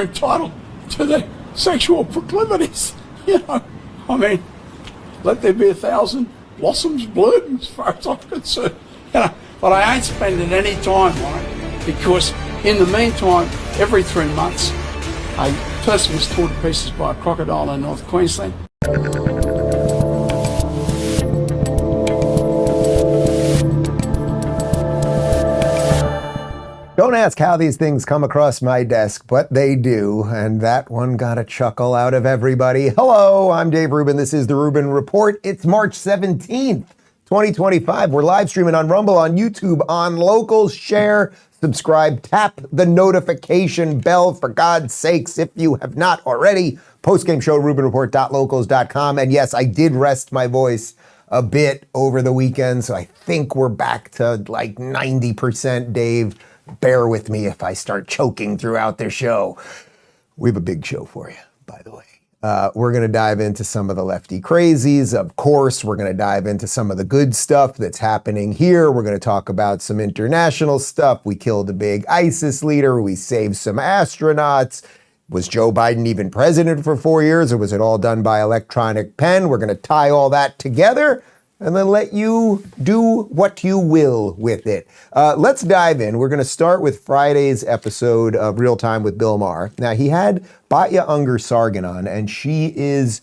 entitled to their sexual proclivities. I mean, let there be 1,000 blossoms bloom as far as I'm concerned. But I ain't spending any time on it because in the meantime, every 3 months, a person was torn to pieces by a crocodile in North Queensland. Don't ask how these things come across my desk, but they do, and that one got a chuckle out of everybody. Hello, I'm Dave Rubin. This is the Rubin Report. It's March 17th, 2025. We're live streaming on Rumble, on YouTube, on Locals. Share, subscribe, tap the notification bell, for God's sakes, if you have not already. Post-game show, rubinreport.locals.com. And yes, I did rest my voice a bit over the weekend, so I think we're back to like 90%, Dave. Bear with me if I start choking throughout the show. We have a big show for you, by the way. We're going to dive into some of the lefty crazies. Of course, we're going to dive into some of the good stuff that's happening here. We're going to talk about some international stuff. We killed a big ISIS leader. We saved some astronauts. Was Joe Biden even president for 4 years, or was it all done by electronic pen? We're going to tie all that together and then let you do what you will with it. Let's dive in. We're going to start with Friday's episode of Real Time with Bill Maher. Now, he had Batya Ungar-Sargon on, and she is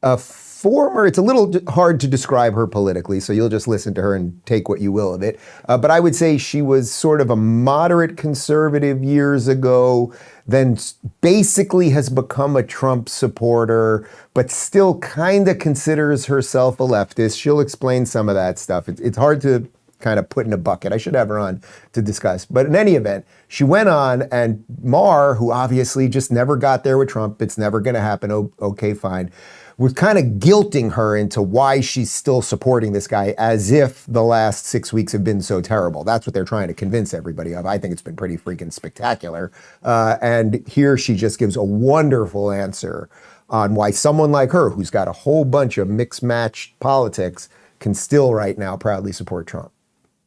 a former, it's a little hard to describe her politically, so you'll just listen to her and take what you will of it. But I would say she was sort of a moderate conservative years ago, then basically has become a Trump supporter, but still kind of considers herself a leftist. She'll explain some of that stuff. It's hard to kind of put in a bucket. I should have her on to discuss. But in any event, she went on, and Maher, who obviously just never got there with Trump, it's never going to happen, okay, fine, was kind of guilting her into why she's still supporting this guy, as if the last 6 weeks have been so terrible. That's what they're trying to convince everybody of. I think it's been pretty freaking spectacular. And here she just gives a wonderful answer on why someone like her, who's got a whole bunch of mixed match politics, can still right now proudly support Trump.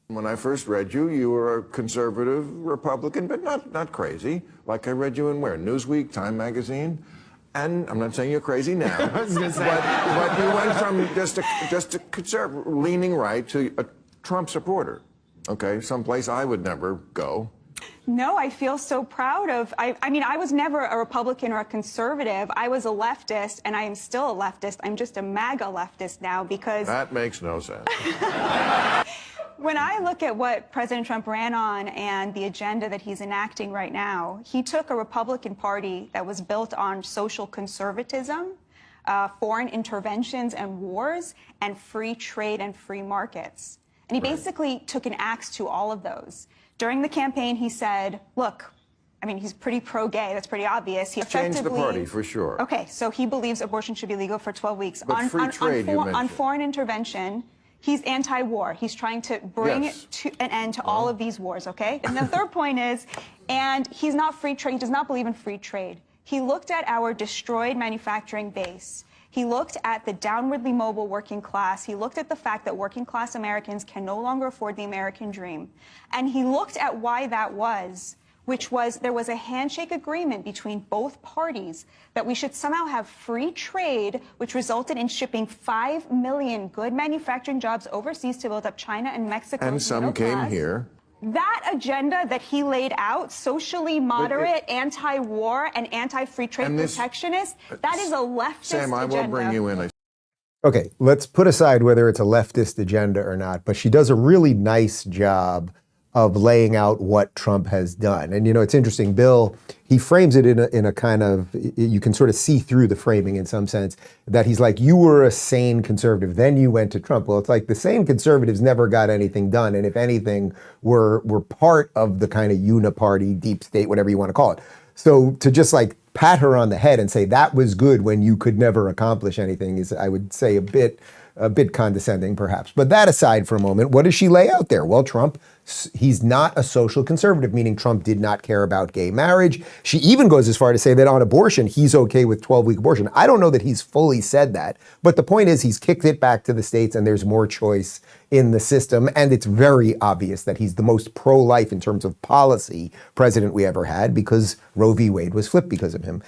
When I first read you, you were a conservative Republican, but not crazy. Like I read you in where? Newsweek, Time Magazine? And I'm not saying you're crazy now. I was gonna say. But you went from just a conservative, leaning right, to a Trump supporter. Okay, someplace I would never go. No, I feel so proud of, I mean, I was never a Republican or a conservative. I was a leftist, and I am still a leftist. I'm just a MAGA leftist now because... That makes no sense. When I look at what President Trump ran on and the agenda that he's enacting right now, he took a Republican Party that was built on social conservatism, foreign interventions and wars, and free trade and free markets. And he basically took an axe to all of those. During the campaign, he said, look, I mean, he's pretty pro-gay. That's pretty obvious. He changed the party, for sure. Okay, so he believes abortion should be legal for 12 weeks. But free trade, you mentioned. On foreign intervention, he's anti-war. He's trying to bring to an end to all of these wars, okay? And the third point is, and he's not free trade. He does not believe in free trade. He looked at our destroyed manufacturing base. He looked at the downwardly mobile working class. He looked at the fact that working class Americans can no longer afford the American dream. And he looked at why that was, which was there was a handshake agreement between both parties that we should somehow have free trade, which resulted in shipping 5 million good manufacturing jobs overseas to build up China and Mexico. And some came here. That agenda that he laid out, socially moderate, anti-war, and anti-free trade protectionist, that is a leftist Sam, I will bring you in. Okay, let's put aside whether it's a leftist agenda or not, but she does a really nice job of laying out what Trump has done. And, you know, it's interesting, Bill, he frames it in a kind of, you can sort of see through the framing in some sense, that he's like, you were a sane conservative, then you went to Trump. Well, it's like the sane conservatives never got anything done, and if anything, were part of the kind of uniparty, deep state, whatever you want to call it. So to just like pat her on the head and say that was good when you could never accomplish anything is, I would say, a bit condescending, perhaps. But that aside for a moment, what does she lay out there? Well, Trump, he's not a social conservative, meaning Trump did not care about gay marriage. She even goes as far to say that on abortion, he's okay with 12-week abortion. I don't know that he's fully said that, but the point is he's kicked it back to the states and there's more choice in the system. And it's very obvious that he's the most pro-life in terms of policy president we ever had, because Roe v. Wade was flipped because of him.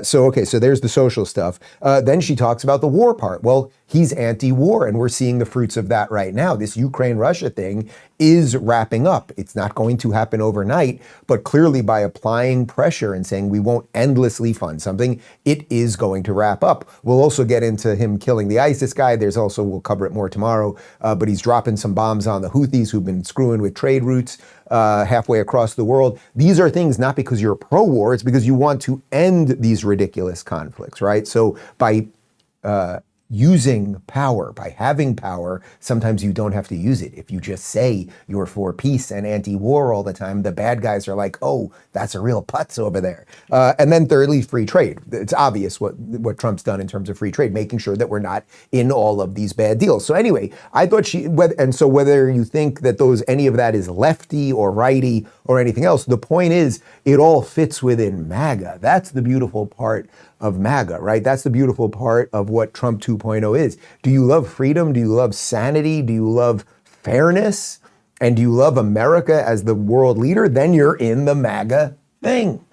So there's the social stuff. Then she talks about the war part. Well, he's anti-war, and we're seeing the fruits of that right now. This Ukraine-Russia thing is wrapping up. It's not going to happen overnight, but clearly by applying pressure and saying we won't endlessly fund something, it is going to wrap up. We'll also get into him killing the ISIS guy. We'll cover it more tomorrow, but he's dropping some bombs on the Houthis who've been screwing with trade routes halfway across the world. These are things not because you're pro-war, it's because you want to end these ridiculous conflicts, right? So by using power, by having power, sometimes you don't have to use it. If you just say you're for peace and anti-war all the time, the bad guys are like, oh, that's a real putz over there. And then thirdly, free trade. It's obvious what Trump's done in terms of free trade, making sure that we're not in all of these bad deals. So anyway, I thought whether you think that any of that is lefty or righty or anything else, the point is it all fits within MAGA. That's the beautiful part of MAGA, right? That's the beautiful part of what Trump 2.0 is. Do you love freedom? Do you love sanity? Do you love fairness? And do you love America as the world leader? Then you're in the MAGA thing.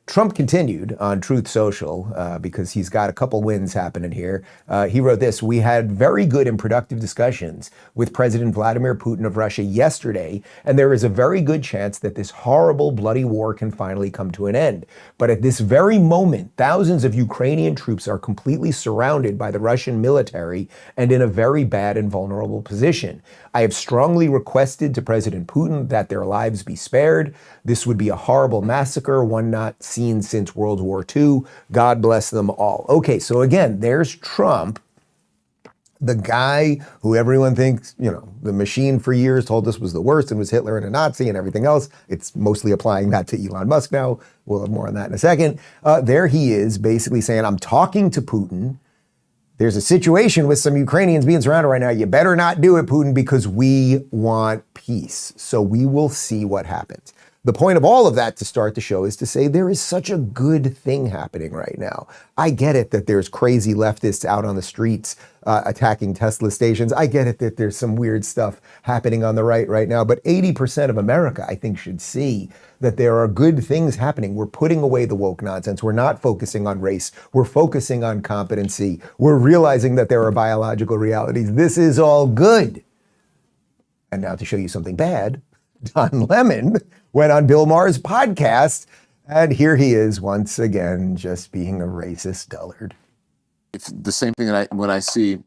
Trump continued on Truth Social because he's got a couple wins happening here. He wrote this: "We had very good and productive discussions with President Vladimir Putin of Russia yesterday, and there is a very good chance that this horrible, bloody war can finally come to an end. But at this very moment, thousands of Ukrainian troops are completely surrounded by the Russian military and in a very bad and vulnerable position. I have strongly requested to President Putin that their lives be spared. This would be a horrible massacre, one not seen since World War II. God bless them all." Okay, so again, there's Trump, the guy who everyone thinks, the machine for years told us was the worst and was Hitler and a Nazi and everything else. It's mostly applying that to Elon Musk now. We'll have more on that in a second. There he is basically saying, I'm talking to Putin. There's a situation with some Ukrainians being surrounded right now. You better not do it, Putin, because we want peace. So we will see what happens. The point of all of that to start the show is to say there is such a good thing happening right now. I get it that there's crazy leftists out on the streets attacking Tesla stations. I get it that there's some weird stuff happening on the right now. But 80% of America, I think, should see that there are good things happening. We're putting away the woke nonsense. We're not focusing on race. We're focusing on competency. We're realizing that there are biological realities. This is all good. And now to show you something bad, Don Lemon went on Bill Maher's podcast, and here he is once again just being a racist dullard. It's the same thing that when I see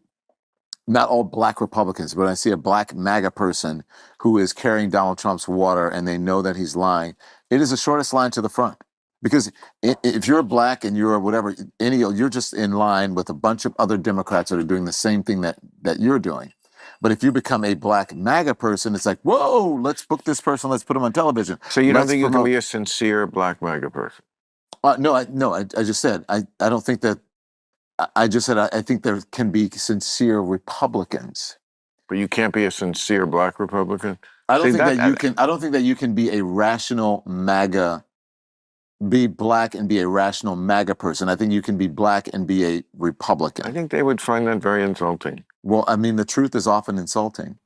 not all black Republicans, but I see a black MAGA person who is carrying Donald Trump's water and they know that he's lying. It is the shortest line to the front. Because if you're black and you're whatever, you're just in line with a bunch of other Democrats that are doing the same thing that you're doing. But if you become a black MAGA person, it's like, whoa, let's book this person, let's put him on television. So you don't think you can be a sincere black MAGA person? No, I just said, I don't think that, I just said, I think there can be sincere Republicans. But you can't be a sincere black Republican? I don't think that you can be a rational MAGA, be black and be a rational MAGA person. I think you can be black and be a Republican. I think they would find that very insulting. Well, I mean, the truth is often insulting.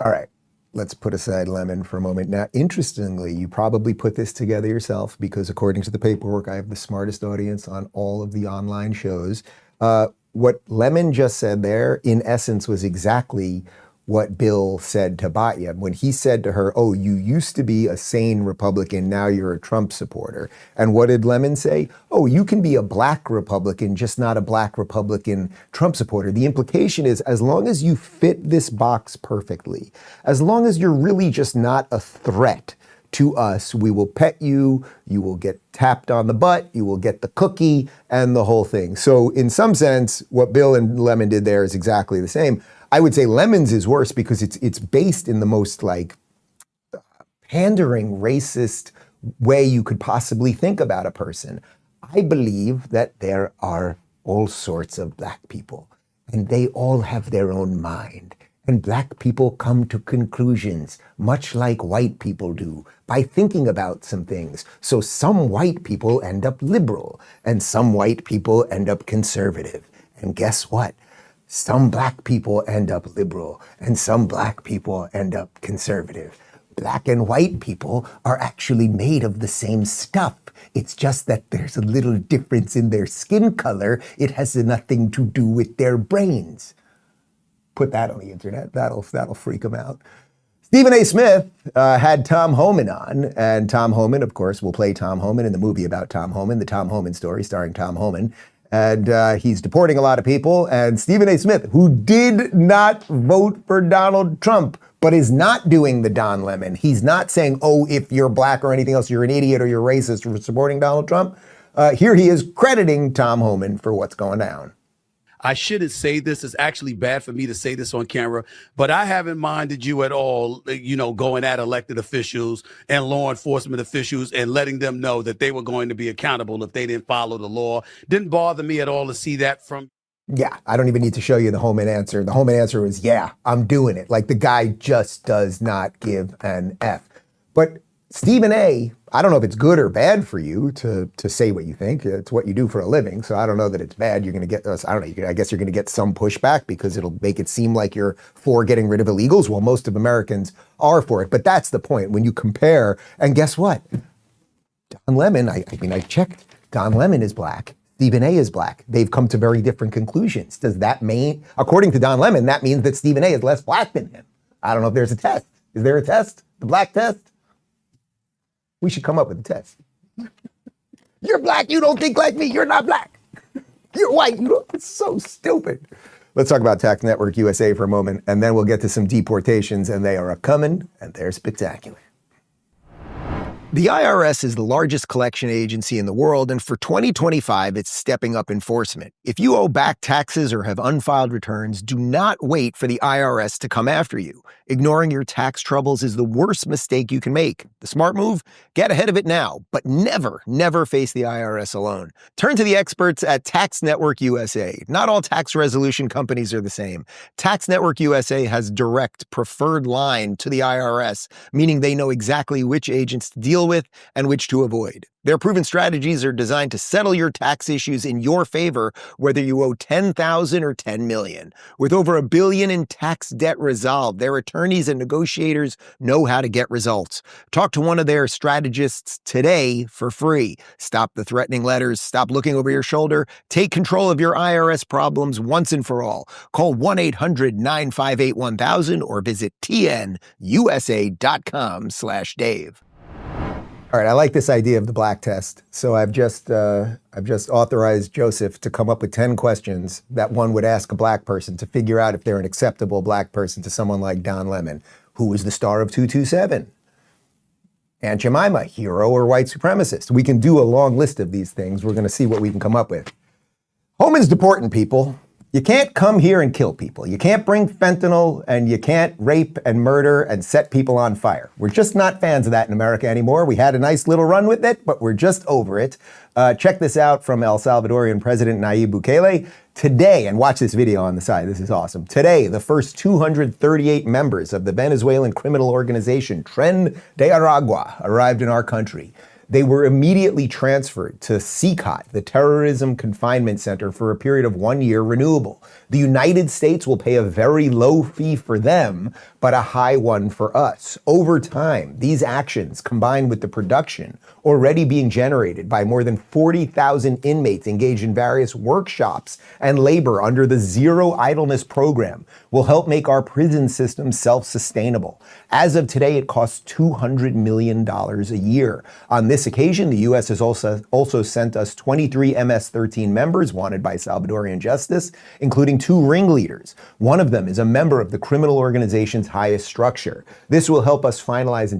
All right, let's put aside Lemon for a moment. Now, interestingly, you probably put this together yourself because according to the paperwork, I have the smartest audience on all of the online shows. What Lemon just said there, in essence, was exactly what Bill said to Batya when he said to her, oh, you used to be a sane Republican, now you're a Trump supporter. And what did Lemon say? Oh, you can be a black Republican, just not a black Republican Trump supporter. The implication is as long as you fit this box perfectly, as long as you're really just not a threat to us, we will pet you, you will get tapped on the butt, you will get the cookie, and the whole thing. So in some sense, what Bill and Lemon did there is exactly the same. I would say Lemon's is worse because it's based in the most pandering, racist way you could possibly think about a person. I believe that there are all sorts of black people, and they all have their own mind. And black people come to conclusions, much like white people do, by thinking about some things. So some white people end up liberal, and some white people end up conservative. And guess what? Some black people end up liberal and some black people end up conservative. Black and white people are actually made of the same stuff. It's just that there's a little difference in their skin color. It has nothing to do with their brains. Put that on the internet. That'll freak them out. Stephen A. Smith had Tom Homan on, and Tom Homan, of course, will play Tom Homan in the movie about Tom Homan, the Tom Homan story starring Tom Homan. And he's deporting a lot of people. And Stephen A. Smith, who did not vote for Donald Trump, but is not doing the Don Lemon. He's not saying, oh, if you're black or anything else, you're an idiot or you're racist for supporting Donald Trump. Here he is crediting Tom Homan for what's going down. I shouldn't say this. It's actually bad for me to say this on camera, but I haven't minded you at all, going at elected officials and law enforcement officials and letting them know that they were going to be accountable if they didn't follow the law. Didn't bother me at all to see that from. Yeah, I don't even need to show you the Homan answer. The Homan answer was, yeah, I'm doing it. Like, the guy just does not give an F. But Stephen A., I don't know if it's good or bad for you to say what you think. It's what you do for a living. So I don't know that it's bad. You're going to get, I don't know, I guess you're going to get some pushback because it'll make it seem like you're for getting rid of illegals. Well, most of Americans are for it. But that's the point. When you compare, and guess what? Don Lemon, I checked. Don Lemon is black. Stephen A. is black. They've come to very different conclusions. Does that mean, according to Don Lemon, that means that Stephen A. is less black than him? I don't know if there's a test. Is there a test? The black test? We should come up with a test. You're black, you don't think like me, you're not black. You're white, you don't. It's so stupid. Let's talk about Tax Network USA for a moment, and then we'll get to some deportations, and they are a-coming, and they're spectacular. The IRS is the largest collection agency in the world, and for 2025, it's stepping up enforcement. If you owe back taxes or have unfiled returns, do not wait for the IRS to come after you. Ignoring your tax troubles is the worst mistake you can make. The smart move? Get ahead of it now, but never, never face the IRS alone. Turn to the experts at Tax Network USA. Not all tax resolution companies are the same. Tax Network USA has direct, preferred line to the IRS, meaning they know exactly which agents to deal with and which to avoid. Their proven strategies are designed to settle your tax issues in your favor, whether you owe $10,000 or $10 million. With over $1 billion in tax debt resolved, their attorneys and negotiators know how to get results. Talk to one of their strategists today for free. Stop the threatening letters. Stop looking over your shoulder. Take control of your IRS problems once and for all. Call 1-800-958-1000 or visit tnusa.com/Dave. All right, I like this idea of the black test. So I've just authorized Joseph to come up with 10 questions that one would ask a black person to figure out if they're an acceptable black person to someone like Don Lemon, who was the star of 227. Aunt Jemima, hero or white supremacist. We can do a long list of these things. We're going to see what we can come up with. Homan's deporting people. You can't come here and kill people. You can't bring fentanyl, and you can't rape and murder and set people on fire. We're just not fans of that in America anymore. We had a nice little run with it, but we're just over it. Check this out from El Salvadorian President Nayib Bukele. Today, and watch this video on the side, this is awesome. Today, the first 238 members of the Venezuelan criminal organization Tren de Aragua arrived in our country. They were immediately transferred to CCOT, the Terrorism Confinement Center, for a period of 1 year renewable. The United States will pay a very low fee for them, but a high one for us. Over time, these actions, combined with the production already being generated by more than 40,000 inmates engaged in various workshops and labor under the Zero Idleness program, will help make our prison system self-sustainable. As of today, it costs $200 million a year. On this occasion, the U.S. has also sent us 23 MS-13 members wanted by Salvadorian justice, including 2 ringleaders. One of them is a member of the criminal organization's highest structure. This will help us finalize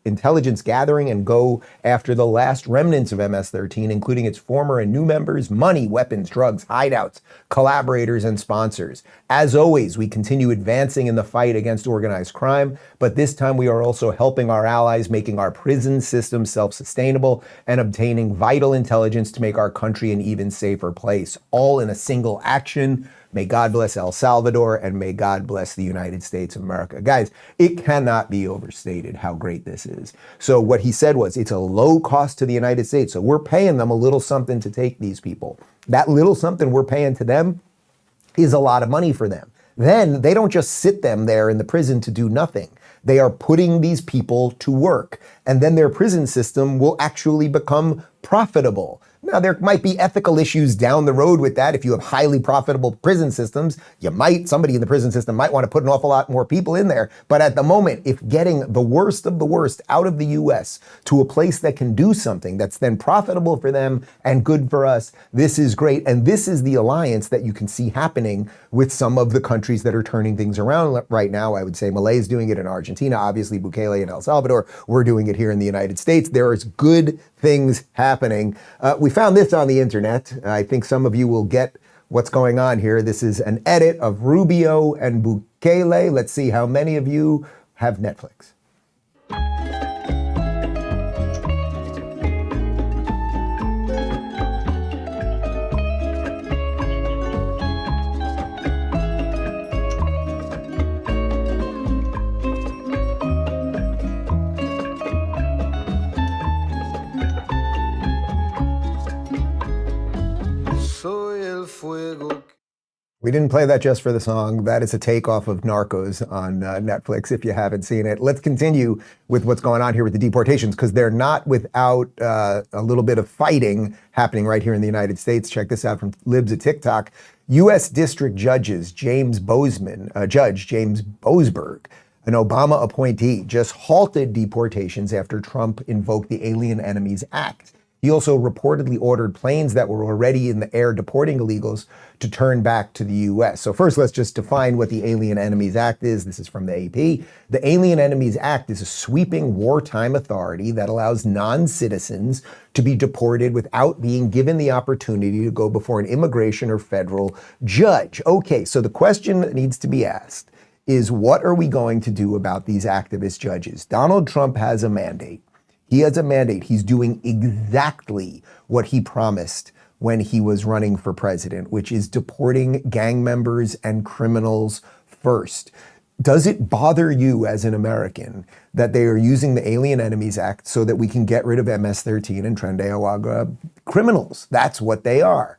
intelligence gathering and go after the last remnants of MS-13, including its former and new members, money, weapons, drugs, hideouts, collaborators, and sponsors. As always, we continue advancing in the fight against organized crime, but this time we are also helping our allies, making our prison system self-sustainable and obtaining vital intelligence to make our country an even safer place, all in a single action. May God bless El Salvador, and may God bless the United States of America. Guys, it cannot be overstated how great this is. So what he said was, it's a low cost to the United States. So we're paying them a little something to take these people. That little something we're paying to them is a lot of money for them. Then they don't just sit them there in the prison to do nothing. They are putting these people to work, and then their prison system will actually become profitable. Now, there might be ethical issues down the road with that. If you have highly profitable prison systems, somebody in the prison system might want to put an awful lot more people in there. But at the moment, if getting the worst of the worst out of the US to a place that can do something that's then profitable for them and good for us, this is great. And this is the alliance that you can see happening with some of the countries that are turning things around right now. I would say Malay is doing it in Argentina, obviously Bukele in El Salvador. We're doing it here in the United States. There is good things happening. We found this on the internet. I think some of you will get what's going on here. This is an edit of Rubio and Bukele. Let's see how many of you have Netflix. We didn't play that just for the song. That is a takeoff of Narcos on Netflix, if you haven't seen it. Let's continue with what's going on here with the deportations, because they're not without a little bit of fighting happening right here in the United States. Check this out from Libs at TikTok. U.S. District Judge James Boasberg, an Obama appointee, just halted deportations after Trump invoked the Alien Enemies Act. He also reportedly ordered planes that were already in the air deporting illegals to turn back to the U.S. So first, let's just define what the Alien Enemies Act is. This is from the AP. The Alien Enemies Act is a sweeping wartime authority that allows non-citizens to be deported without being given the opportunity to go before an immigration or federal judge. Okay, so the question that needs to be asked is, what are we going to do about these activist judges? Donald Trump has a mandate. He has a mandate. He's doing exactly what he promised when he was running for president, which is deporting gang members and criminals first. Does it bother you as an American that they are using the Alien Enemies Act so that we can get rid of MS-13 and Tren de Aragua criminals? That's what they are.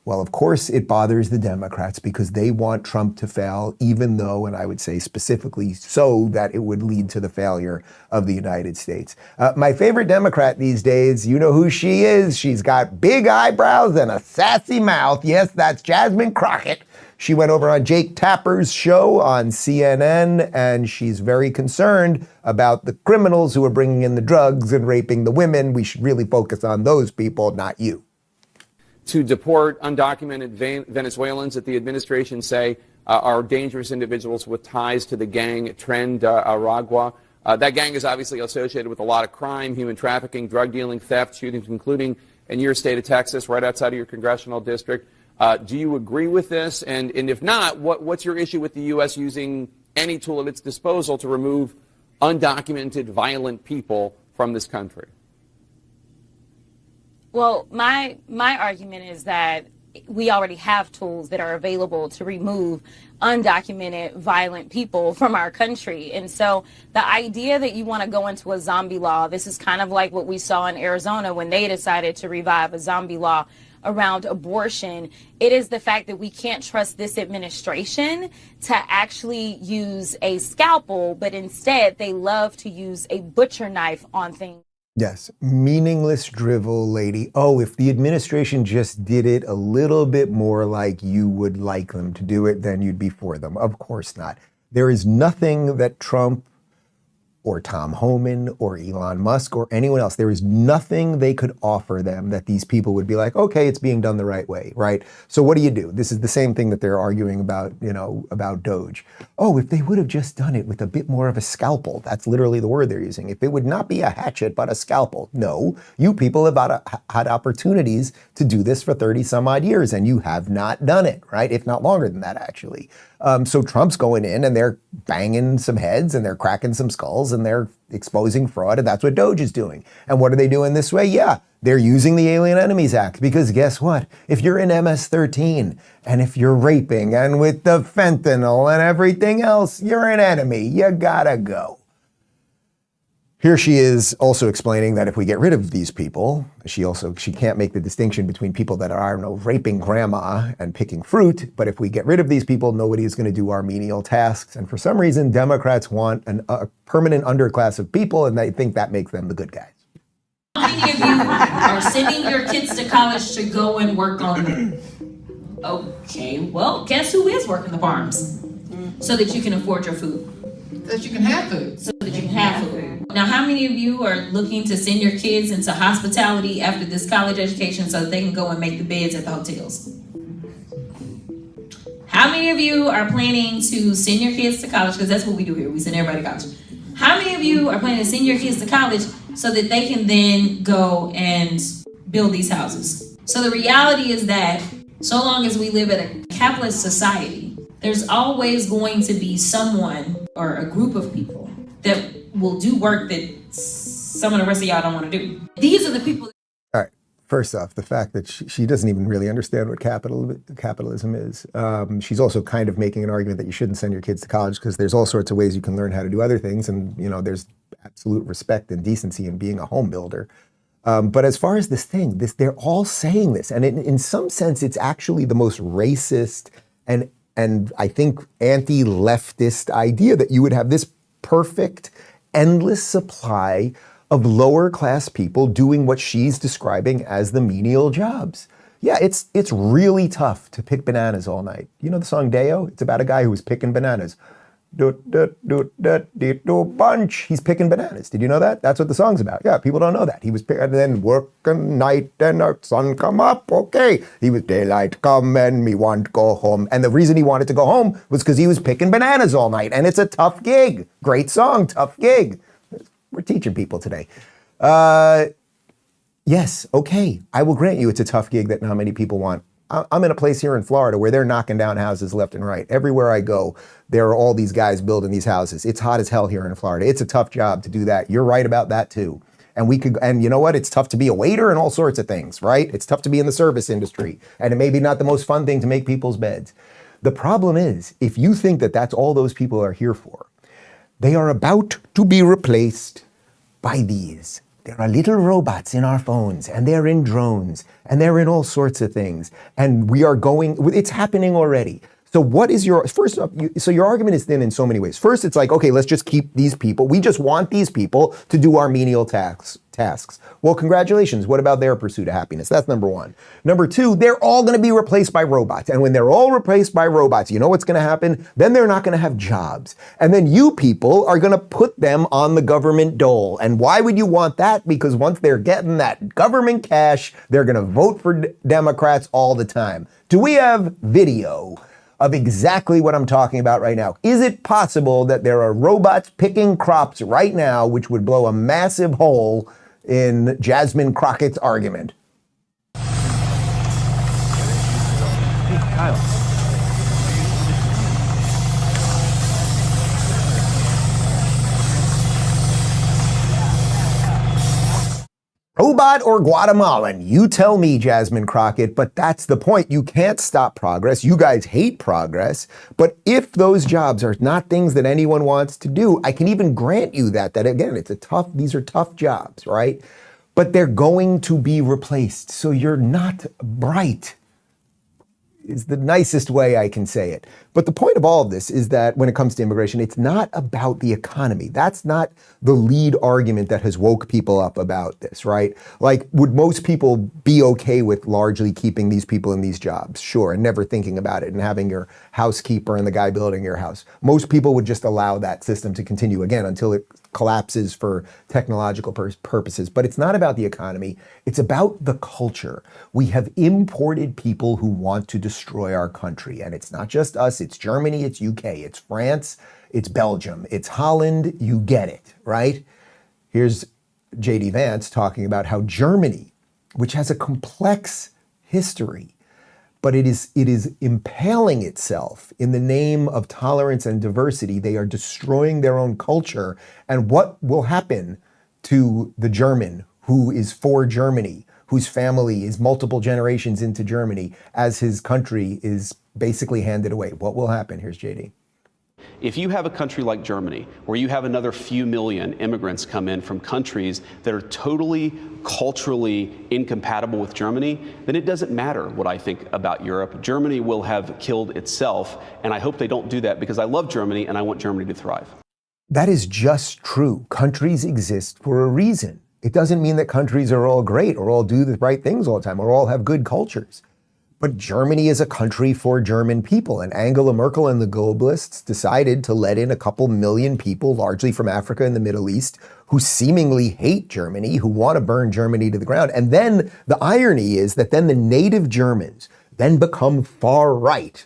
Well, of course, it bothers the Democrats because they want Trump to fail, even though, and I would say specifically so, that it would lead to the failure of the United States. My favorite Democrat these days, you know who she is. She's got big eyebrows and a sassy mouth. Yes, that's Jasmine Crockett. She went over on Jake Tapper's show on CNN, and she's very concerned about the criminals who are bringing in the drugs and raping the women. We should really focus on those people, not you. To deport undocumented Venezuelans that the administration say are dangerous individuals with ties to the gang Tren de Aragua. That gang is obviously associated with a lot of crime, human trafficking, drug dealing, theft, shootings, including in your state of Texas, right outside of your congressional district. Do you agree with this? And if not, what's your issue with the U.S. using any tool at its disposal to remove undocumented violent people from this country? Well, my argument is that we already have tools that are available to remove undocumented violent people from our country. And so the idea that you want to go into a zombie law, this is kind of like what we saw in Arizona when they decided to revive a zombie law around abortion. It is the fact that we can't trust this administration to actually use a scalpel, but instead they love to use a butcher knife on things. Yes, meaningless drivel lady. Oh, if the administration just did it a little bit more like you would like them to do it, then you'd be for them. Of course not. There is nothing that Trump or Tom Homan or Elon Musk or anyone else, there is nothing they could offer them that these people would be like, okay, it's being done the right way, right? So what do? This is the same thing that they're arguing about, about Doge. Oh, if they would have just done it with a bit more of a scalpel, that's literally the word they're using. If it would not be a hatchet, but a scalpel. No, you people have had opportunities to do this for 30 some odd years and you have not done it, right? If not longer than that, actually. So Trump's going in and they're banging some heads and they're cracking some skulls and they're exposing fraud, and that's what Doge is doing. And what are they doing this way? Yeah, they're using the Alien Enemies Act, because guess what? If you're in MS-13 and if you're raping and with the fentanyl and everything else, you're an enemy. You gotta go. Here she is also explaining that if we get rid of these people, she can't make the distinction between people that are raping grandma and picking fruit. But if we get rid of these people, nobody is going to do our menial tasks. And for some reason, Democrats want a permanent underclass of people, and they think that makes them the good guys. How many of you are sending your kids to college to go and work on them? Okay, well, guess who is working the farms? So that you can afford your food. So that you can have food. So that you can have food. Now, how many of you are looking to send your kids into hospitality after this college education so that they can go and make the beds at the hotels? How many of you are planning to send your kids to college? Because that's what we do here. We send everybody to college. How many of you are planning to send your kids to college so that they can then go and build these houses? So the reality is that so long as we live in a capitalist society, there's always going to be someone or a group of people that will do work that some of the rest of y'all don't want to do. These are the people. All right. First off, the fact that she doesn't even really understand what capitalism is. She's also kind of making an argument that you shouldn't send your kids to college because there's all sorts of ways you can learn how to do other things. And, there's absolute respect and decency in being a home builder. But as far as this thing, they're all saying this. And in some sense, it's actually the most racist and I think anti-leftist idea that you would have this perfect, endless supply of lower class people doing what she's describing as the menial jobs. Yeah, it's really tough to pick bananas all night. You know the song Deo? It's about a guy who was picking bananas. Bunch. He's picking bananas. Did you know that? That's what the song's about. Yeah, people don't know that. He was picking, and then working night and the sun come up. Okay. He was daylight come and me want to go home. And the reason he wanted to go home was because he was picking bananas all night. And it's a tough gig. Great song, tough gig. We're teaching people today. Yes, okay. I will grant you it's a tough gig that not many people want. I'm in a place here in Florida where they're knocking down houses left and right. Everywhere I go, there are all these guys building these houses. It's hot as hell here in Florida. It's a tough job to do that. You're right about that too. And you know what? It's tough to be a waiter and all sorts of things, right? It's tough to be in the service industry. And it may be not the most fun thing to make people's beds. The problem is, if you think that that's all those people are here for, they are about to be replaced by these. There are little robots in our phones, and they're in drones, and they're in all sorts of things. And it's happening already. So what is first up, so your argument is thin in so many ways. First, it's like, okay, let's just keep these people. We just want these people to do our menial tasks. Well, congratulations. What about their pursuit of happiness? That's number one. Number two, they're all going to be replaced by robots. And when they're all replaced by robots, you know what's going to happen? Then they're not going to have jobs. And then you people are going to put them on the government dole. And why would you want that? Because once they're getting that government cash, they're going to vote for Democrats all the time. Do we have video of exactly what I'm talking about right now? Is it possible that there are robots picking crops right now, which would blow a massive hole in Jasmine Crockett's argument? Hey, Kyle. Robot or Guatemalan? You tell me, Jasmine Crockett, but that's the point. You can't stop progress. You guys hate progress. But if those jobs are not things that anyone wants to do, I can even grant you that again, these are tough jobs, right? But they're going to be replaced. So you're not bright, is the nicest way I can say it. But the point of all of this is that when it comes to immigration, it's not about the economy. That's not the lead argument that has woke people up about this, right? Like, would most people be okay with largely keeping these people in these jobs? Sure, and never thinking about it and having your housekeeper and the guy building your house. Most people would just allow that system to continue, again, until it collapses for technological purposes. But it's not about the economy. It's about the culture. We have imported people who want to destroy our country. And it's not just us. It's Germany, it's UK, it's France, it's Belgium, it's Holland. You get it, right? Here's J.D. Vance talking about how Germany, which has a complex history, but it is impaling itself in the name of tolerance and diversity. They are destroying their own culture. And what will happen to the German who is for Germany, whose family is multiple generations into Germany, as his country is basically handed away? What will happen? Here's JD. If you have a country like Germany, where you have another few million immigrants come in from countries that are totally culturally incompatible with Germany, then it doesn't matter what I think about Europe. Germany will have killed itself, and I hope they don't do that because I love Germany and I want Germany to thrive. That is just true. Countries exist for a reason. It doesn't mean that countries are all great or all do the right things all the time or all have good cultures. But Germany is a country for German people, and Angela Merkel and the globalists decided to let in a couple million people, largely from Africa and the Middle East, who seemingly hate Germany, who want to burn Germany to the ground. And then the irony is that then the native Germans then become far right?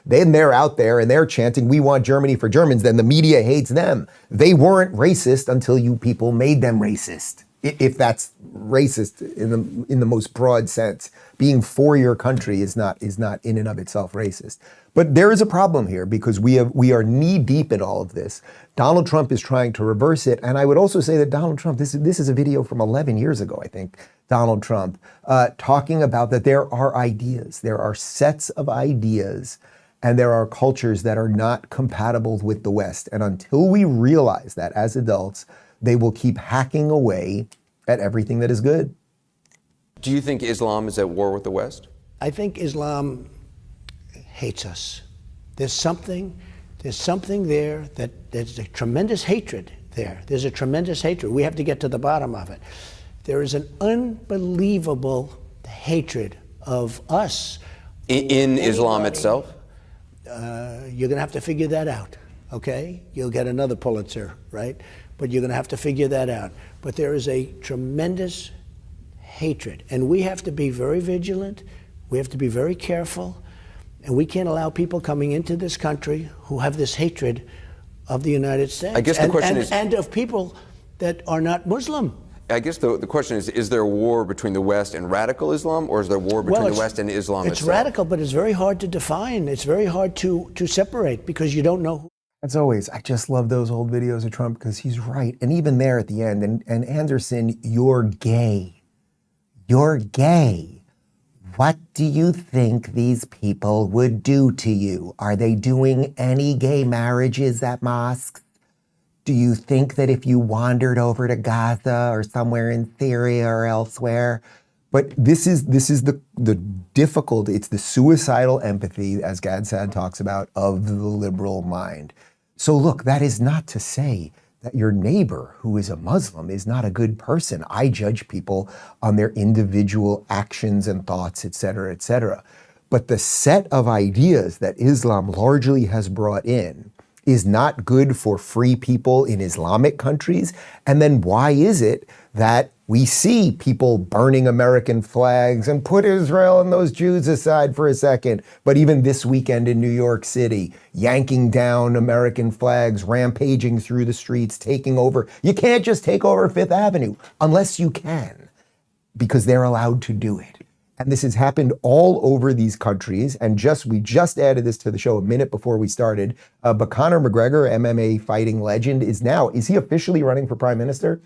Then they're out there and they're chanting, we want Germany for Germans. Then the media hates them. They weren't racist until you people made them racist. If that's racist in the most broad sense. Being for your country is not in and of itself racist. But there is a problem here because we are knee deep in all of this. Donald Trump is trying to reverse it. And I would also say that Donald Trump, this is a video from 11 years ago, I think, Donald Trump, talking about that there are ideas, there are sets of ideas, and there are cultures that are not compatible with the West. And until we realize that as adults, they will keep hacking away at everything that is good. Do you think Islam is at war with the West? I think Islam hates us. There's something there that there's a tremendous hatred there. There's a tremendous hatred. We have to get to the bottom of it. There is an unbelievable hatred of us. In Islam itself? You're going to have to figure that out, okay? You'll get another Pulitzer, right? But you're going to have to figure that out. But there is a tremendous hatred. And we have to be very vigilant. We have to be very careful. And we can't allow people coming into this country who have this hatred of the United States. I guess the question is... And of people that are not Muslim. I guess the question is there a war between the West and radical Islam, or is there a war between the West and Islam It's itself? radical, but it's very hard to define. It's very hard to separate because you don't know. As always, I just love those old videos of Trump because he's right. And even there at the end, and Anderson, you're gay. You're gay. What do you think these people would do to you? Are they doing any gay marriages at mosques? Do you think that if you wandered over to Gaza or somewhere in Syria or elsewhere? But this is the difficult, it's the suicidal empathy, as Gadsad talks about, of the liberal mind. So look, that is not to say that your neighbor who is a Muslim is not a good person. I judge people on their individual actions and thoughts, et cetera, et cetera. But the set of ideas that Islam largely has brought in is not good for free people in Islamic countries. And then why is it that we see people burning American flags and put Israel and those Jews aside for a second, but even this weekend in New York City, yanking down American flags, rampaging through the streets, taking over. You can't just take over Fifth Avenue unless you can, because they're allowed to do it. And this has happened all over these countries. And we just added this to the show a minute before we started. But Conor McGregor, MMA fighting legend, is he officially running for prime minister?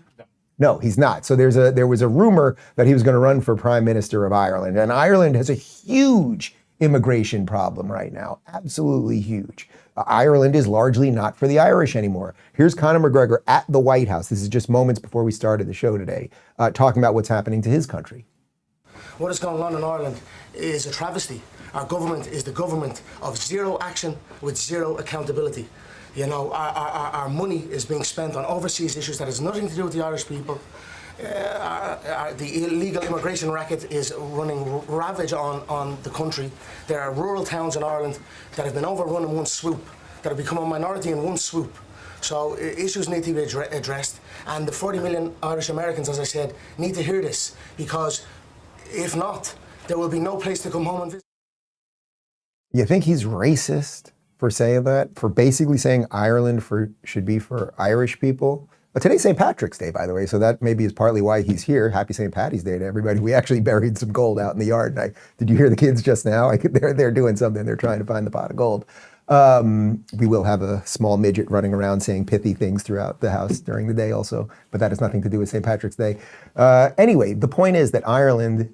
No, he's not. So there was a rumor that he was going to run for prime minister of Ireland. And Ireland has a huge immigration problem right now. Absolutely huge. Ireland is largely not for the Irish anymore. Here's Conor McGregor at the White House. This is just moments before we started the show today, talking about what's happening to his country. What is going on in Ireland is a travesty. Our government is the government of zero action with zero accountability. You know, our money is being spent on overseas issues that has nothing to do with the Irish people. The illegal immigration racket is running ravage on the country. There are rural towns in Ireland that have been overrun in one swoop, that have become a minority in one swoop. So issues need to be addressed. And the 40 million Irish Americans, as I said, need to hear this, because if not, there will be no place to come home and visit. You think he's racist for saying that? For basically saying Ireland should be for Irish people? But today's St. Patrick's Day, by the way, so that maybe is partly why he's here. Happy St. Patty's Day to everybody. We actually buried some gold out in the yard. And did you hear the kids just now? They're doing something. They're trying to find the pot of gold. We will have a small midget running around saying pithy things throughout the house during the day also, but that has nothing to do with St. Patrick's Day. Anyway, the point is that Ireland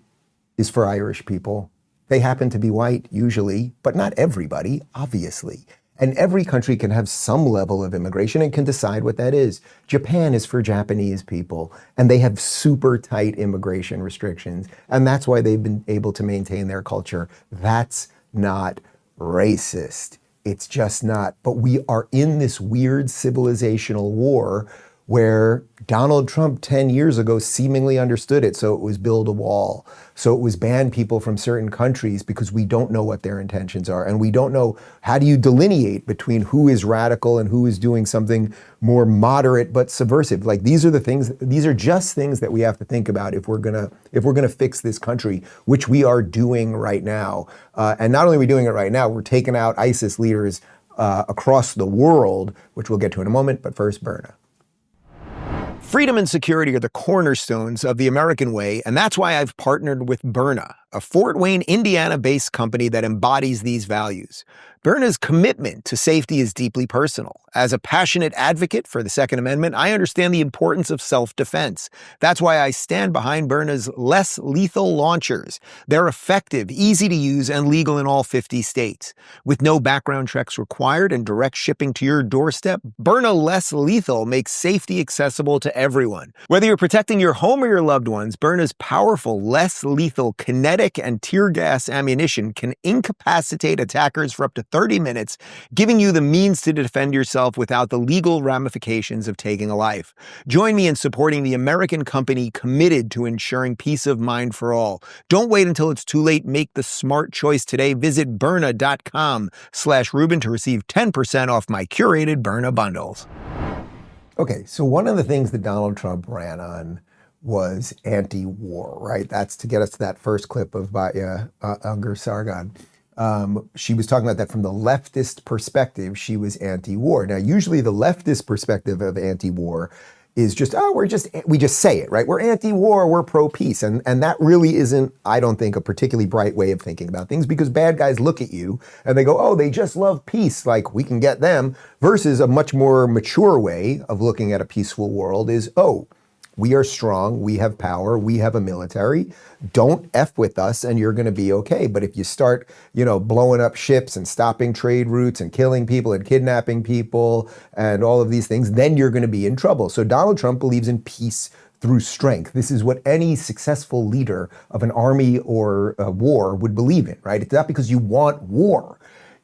is for Irish people. They happen to be white usually, but not everybody, obviously. And every country can have some level of immigration and can decide what that is. Japan is for Japanese people, and they have super tight immigration restrictions. And that's why they've been able to maintain their culture. That's not racist. It's just not. But we are in this weird civilizational war where Donald Trump 10 years ago seemingly understood it. So it was build a wall. So it was ban people from certain countries because we don't know what their intentions are. And we don't know, how do you delineate between who is radical and who is doing something more moderate but subversive? Like, these are the things, these are just things that we have to think about if we're gonna fix this country, which we are doing right now. And not only are we doing it right now, we're taking out ISIS leaders across the world, which we'll get to in a moment. But first, Berna. Freedom and security are the cornerstones of the American way, and that's why I've partnered with Berna, a Fort Wayne, Indiana-based company that embodies these values. Berna's commitment to safety is deeply personal. As a passionate advocate for the Second Amendment, I understand the importance of self-defense. That's why I stand behind Berna's less lethal launchers. They're effective, easy to use, and legal in all 50 states. With no background checks required and direct shipping to your doorstep, Berna Less Lethal makes safety accessible to everyone. Whether you're protecting your home or your loved ones, Berna's powerful, less lethal kinetic and tear gas ammunition can incapacitate attackers for up to 30 minutes, giving you the means to defend yourself without the legal ramifications of taking a life. Join me in supporting the American company committed to ensuring peace of mind for all. Don't wait until it's too late. Make the smart choice today. Visit Berna.com/Rubin to receive 10% off my curated Berna bundles. Okay, so one of the things that Donald Trump ran on was anti-war, right? That's to get us to that first clip of Batya Ungar-Sargon. She was talking about that from the leftist perspective. She was anti-war. Now, usually the leftist perspective of anti-war is just, we just say it, right? We're anti-war, we're pro-peace. And that really isn't, I don't think, a particularly bright way of thinking about things, because bad guys look at you and they go, oh, they just love peace, like we can get them, versus a much more mature way of looking at a peaceful world is, oh, we are strong, we have power, we have a military. Don't F with us and you're gonna be okay. But if you start, blowing up ships and stopping trade routes and killing people and kidnapping people and all of these things, then you're gonna be in trouble. So Donald Trump believes in peace through strength. This is what any successful leader of an army or a war would believe in, right? It's not because you want war.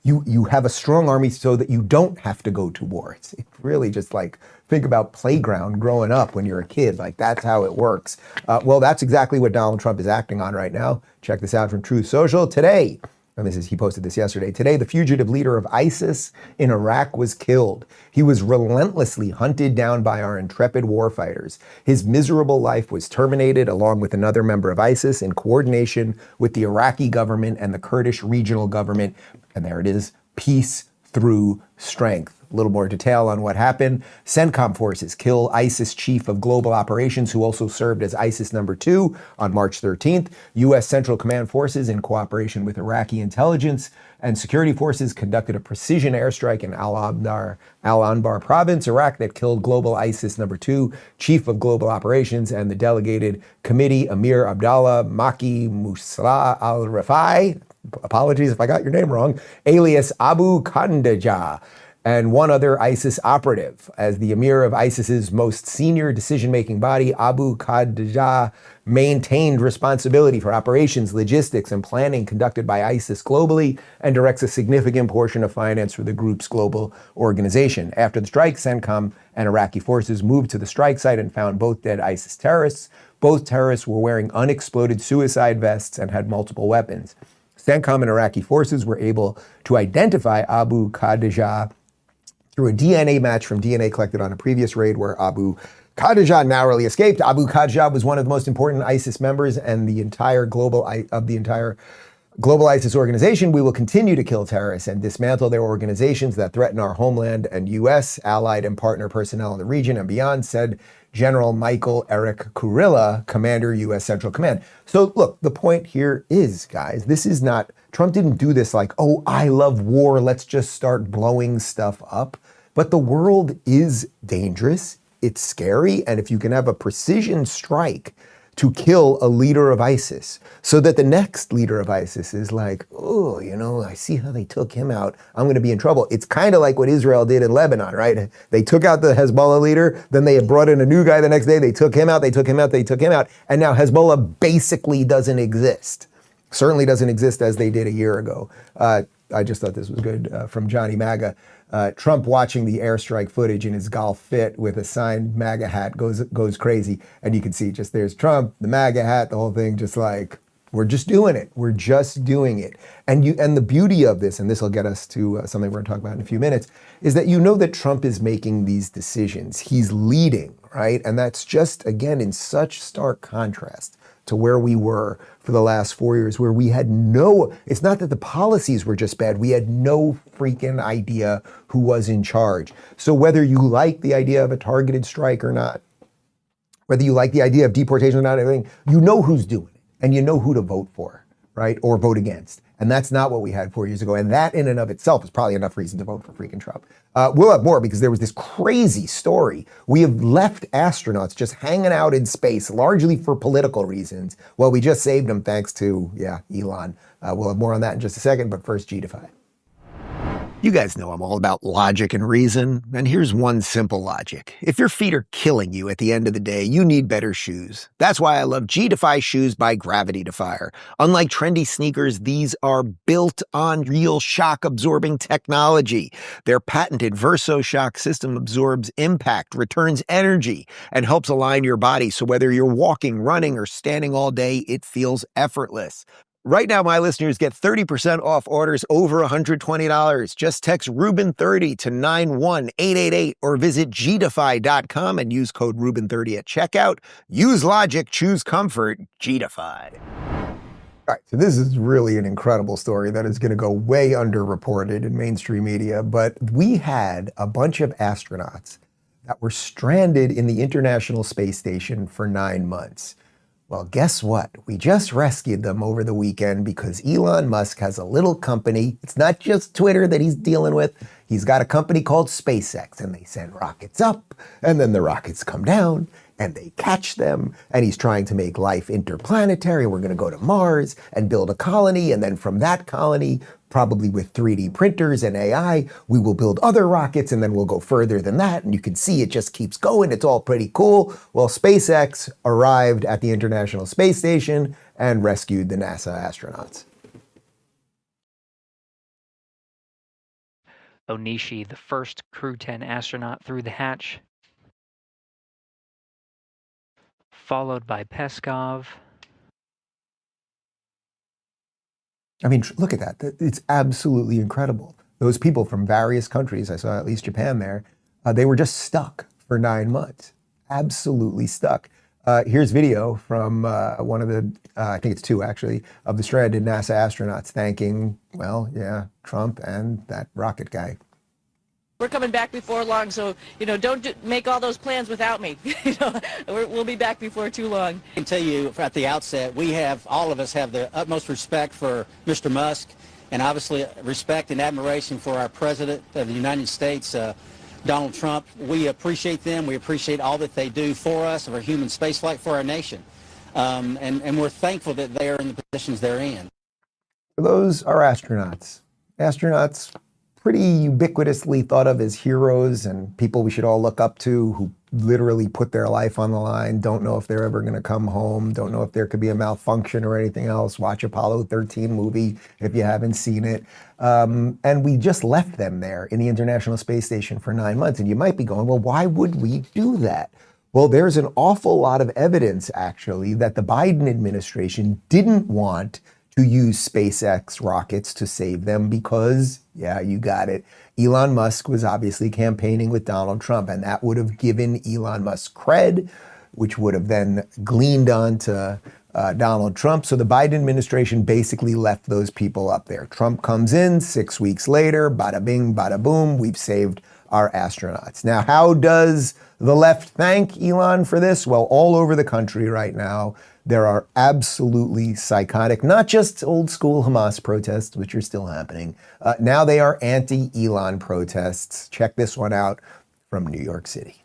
You have a strong army so that you don't have to go to war. It's really just like, think about playground growing up when you're a kid. Like, that's how it works. Well, that's exactly what Donald Trump is acting on right now. Check this out from Truth Social. Today, and he posted this yesterday. Today, the fugitive leader of ISIS in Iraq was killed. He was relentlessly hunted down by our intrepid warfighters. His miserable life was terminated along with another member of ISIS in coordination with the Iraqi government and the Kurdish regional government. And there it is, peace through strength. A little more detail on what happened. CENTCOM forces kill ISIS chief of global operations, who also served as ISIS #2 on March 13th. U.S. Central Command forces, in cooperation with Iraqi intelligence and security forces, conducted a precision airstrike in Al-Anbar province, Iraq, that killed global ISIS #2 chief of global operations and the delegated committee, Amir Abdallah Maki Musla al-Rafai, apologies if I got your name wrong, alias Abu Khandaja, and one other ISIS operative. As the emir of ISIS's most senior decision-making body, Abu Khandaja maintained responsibility for operations, logistics, and planning conducted by ISIS globally, and directs a significant portion of finance for the group's global organization. After the strike, CENTCOM and Iraqi forces moved to the strike site and found both dead ISIS terrorists. Both terrorists were wearing unexploded suicide vests and had multiple weapons. CENTCOM and Iraqi forces were able to identify Abu Khandaja through a DNA match from DNA collected on a previous raid where Abu Khandaja narrowly escaped. Abu Khandaja was one of the most important ISIS members and the entire global ISIS organization. We will continue to kill terrorists and dismantle their organizations that threaten our homeland and U.S., allied and partner personnel in the region and beyond, said General Michael Eric Kurilla, Commander, U.S. Central Command. So look, the point here is, guys, this is not, Trump didn't do this like, oh, I love war, let's just start blowing stuff up. But the world is dangerous, it's scary, and if you can have a precision strike to kill a leader of ISIS, so that the next leader of ISIS is like, oh, you know, I see how they took him out. I'm going to be in trouble. It's kind of like what Israel did in Lebanon, right? They took out the Hezbollah leader, then they had brought in a new guy the next day. They took him out, they took him out, they took him out. And now Hezbollah basically doesn't exist. Certainly doesn't exist as they did a year ago. I just thought this was good from Johnny MAGA. Trump watching the airstrike footage in his golf fit with a signed MAGA hat goes crazy. And you can see just there's Trump, the MAGA hat, the whole thing, just like, we're just doing it. We're just doing it. And the beauty of this, and this will get us to something we're going to talk about in a few minutes, is that you know that Trump is making these decisions. He's leading, right? And that's just, again, in such stark contrast to where we were for the last 4 years, where we had it's not that the policies were just bad, we had no freaking idea who was in charge. So whether you like the idea of a targeted strike or not, whether you like the idea of deportation or not, everything, you know who's doing it and you know who to vote for, right? Or vote against. And that's not what we had 4 years ago. And that in and of itself is probably enough reason to vote for freaking Trump. We'll have more because there was this crazy story. We have left astronauts just hanging out in space, largely for political reasons. Well, we just saved them thanks to, Elon. We'll have more on that in just a second, but first, G to 5. You guys know I'm all about logic and reason, and here's one simple logic. If your feet are killing you at the end of the day, you need better shoes. That's why I love G-Defy shoes by Gravity Defier. Unlike trendy sneakers, these are built on real shock-absorbing technology. Their patented Verso Shock system absorbs impact, returns energy, and helps align your body so whether you're walking, running, or standing all day, it feels effortless. Right now, my listeners get 30% off orders over $120. Just text Rubin30 to 91888 or visit gdefy.com and use code Rubin30 at checkout. Use logic, choose comfort, G-Defy. All right, so this is really an incredible story that is going to go way underreported in mainstream media, but we had a bunch of astronauts that were stranded in the International Space Station for 9 months. Well, guess what? We just rescued them over the weekend because Elon Musk has a little company. It's not just Twitter that he's dealing with. He's got a company called SpaceX, and they send rockets up, and then the rockets come down, and they catch them, and he's trying to make life interplanetary. We're going to go to Mars and build a colony, and then from that colony, probably with 3D printers and AI, we will build other rockets, and then we'll go further than that. And you can see it just keeps going. It's all pretty cool. Well, SpaceX arrived at the International Space Station and rescued the NASA astronauts. Onishi, the first Crew 10 astronaut through the hatch, followed by Peskov. I mean, look at that. It's absolutely incredible. Those people from various countries, I saw at least Japan there, they were just stuck for 9 months. Absolutely stuck. Here's video from one of the, I think it's two actually, of the stranded NASA astronauts thanking, Trump and that rocket guy. We're coming back before long, so, don't make all those plans without me. We'll be back before too long. I can tell you at the outset, all of us have the utmost respect for Mr. Musk, and obviously respect and admiration for our President of the United States, Donald Trump. We appreciate them. We appreciate all that they do for us, for human spaceflight, for our nation. And we're thankful that they are in the positions they're in. Those are astronauts. Astronauts pretty ubiquitously thought of as heroes and people we should all look up to, who literally put their life on the line, don't know if they're ever going to come home, don't know if there could be a malfunction or anything else. Watch Apollo 13 movie if you haven't seen it. And we just left them there in the International Space Station for 9 months. And you might be going, well, why would we do that? Well, there's an awful lot of evidence, actually, that the Biden administration didn't want to use SpaceX rockets to save them because, you got it, Elon Musk was obviously campaigning with Donald Trump, and that would have given Elon Musk cred, which would have then gleaned onto Donald Trump. So the Biden administration basically left those people up there. Trump comes in 6 weeks later, bada bing, bada boom, we've saved our astronauts. Now, how does the left thank Elon for this? Well, all over the country right now, there are absolutely psychotic, not just old school Hamas protests, which are still happening. Now they are anti-Elon protests. Check this one out from New York City.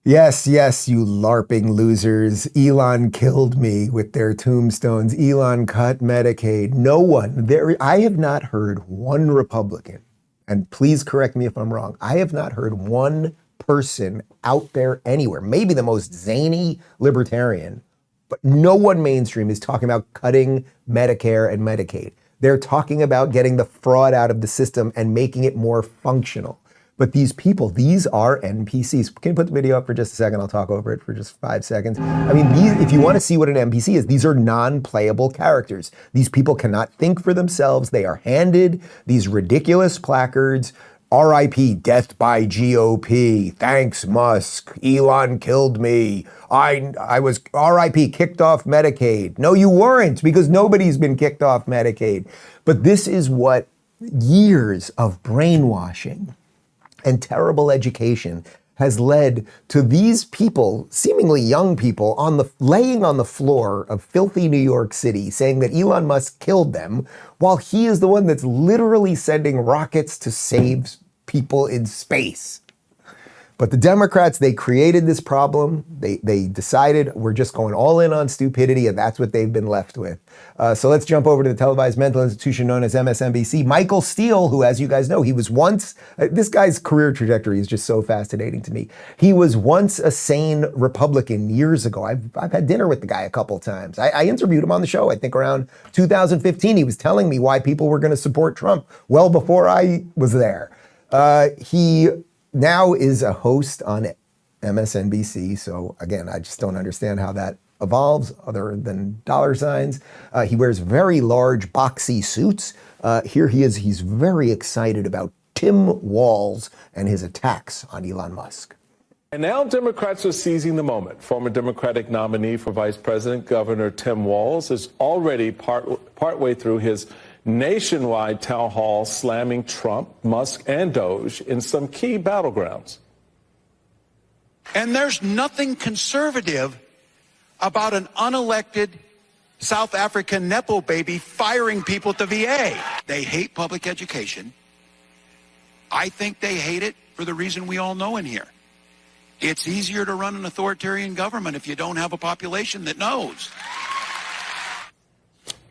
Yes, yes, you LARPing losers. Elon killed me with their tombstones. Elon cut Medicaid. No one, I have not heard one Republican, and please correct me if I'm wrong, I have not heard one person out there anywhere, maybe the most zany libertarian, but no one mainstream is talking about cutting Medicare and Medicaid. They're talking about getting the fraud out of the system and making it more functional. But these people, these are NPCs. Can you put the video up for just a second? I'll talk over it for just 5 seconds. I mean, if you want to see what an NPC is, these are non-playable characters. These people cannot think for themselves. They are handed these ridiculous placards. RIP, death by GOP. Thanks, Musk. Elon killed me. I was RIP, kicked off Medicaid. No, you weren't, because nobody's been kicked off Medicaid. But this is what years of brainwashing and terrible education has led to these people, seemingly young people, laying on the floor of filthy New York City saying that Elon Musk killed them, while he is the one that's literally sending rockets to save people in space. But the Democrats, they created this problem. They decided we're just going all in on stupidity, and that's what they've been left with. So let's jump over to the televised mental institution known as MSNBC. Michael Steele, who, as you guys know, he was once, this guy's career trajectory is just so fascinating to me. He was once a sane Republican years ago. I've had dinner with the guy a couple times. I interviewed him on the show, I think around 2015. He was telling me why people were going to support Trump well before I was there. He now is a host on MSNBC. So again, I just don't understand how that evolves other than dollar signs. He wears very large boxy suits. Here he is. He's very excited about Tim Walz and his attacks on Elon Musk. And now Democrats are seizing the moment. Former Democratic nominee for Vice President Governor Tim Walz is already partway through his nationwide town hall slamming Trump, Musk, and Doge in some key battlegrounds. And there's nothing conservative about an unelected South African Nepo baby firing people at the VA. They hate public education. I think they hate it for the reason we all know in here. It's easier to run an authoritarian government if you don't have a population that knows.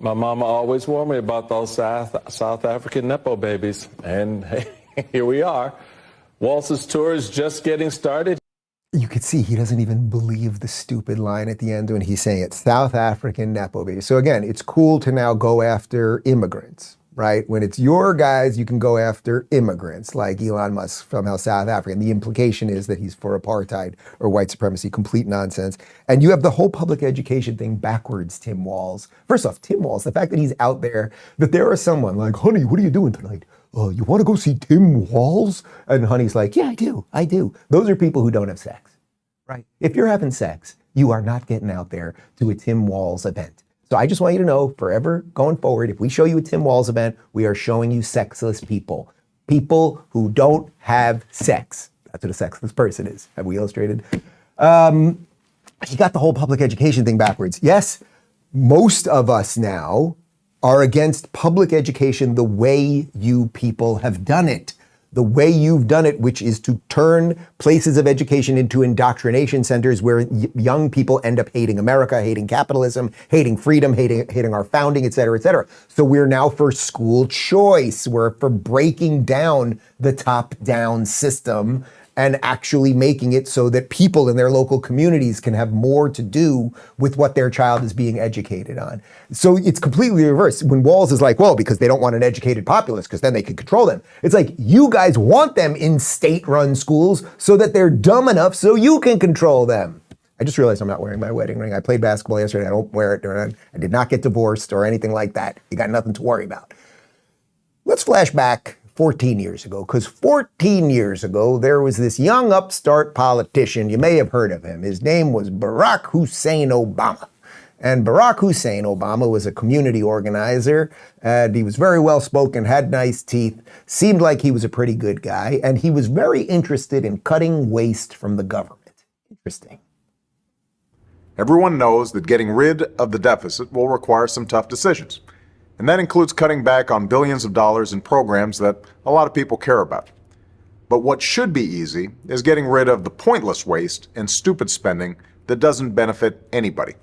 My mama always warned me about those South African Nepo babies. And hey, here we are. Walz's tour is just getting started. You could see he doesn't even believe the stupid line at the end when he's saying it. South African Nepo babies. So again, it's cool to now go after immigrants, right? When it's your guys, you can go after immigrants like Elon Musk from South Africa. And the implication is that he's for apartheid or white supremacy, complete nonsense. And you have the whole public education thing backwards, Tim Walz. First off, Tim Walz, the fact that he's out there, that there is someone like, honey, what are you doing tonight? You want to go see Tim Walz? And honey's like, yeah, I do. Those are people who don't have sex, right? If you're having sex, you are not getting out there to a Tim Walz event. So I just want you to know, forever going forward, if we show you a Tim Walz event, we are showing you sexless people. People who don't have sex. That's what a sexless person is. Have we illustrated? He got the whole public education thing backwards. Yes, most of us now are against public education the way you people have done it. The way you've done it, which is to turn places of education into indoctrination centers where young people end up hating America, hating capitalism, hating freedom, hating our founding, et cetera, et cetera. So we're now for school choice. We're for breaking down the top-down system and actually making it so that people in their local communities can have more to do with what their child is being educated on. So it's completely reversed. When Walz is like, well, because they don't want an educated populace, because then they can control them. It's like, you guys want them in state-run schools so that they're dumb enough so you can control them. I just realized I'm not wearing my wedding ring. I played basketball yesterday. I don't wear it. I did not get divorced or anything like that. You got nothing to worry about. Let's flash back 14 years ago, because 14 years ago, there was this young upstart politician. You may have heard of him. His name was Barack Hussein Obama. And Barack Hussein Obama was a community organizer, and he was very well-spoken, had nice teeth, seemed like he was a pretty good guy, and he was very interested in cutting waste from the government. Interesting. Everyone knows that getting rid of the deficit will require some tough decisions. And that includes cutting back on billions of dollars in programs that a lot of people care about. But what should be easy is getting rid of the pointless waste and stupid spending that doesn't benefit anybody.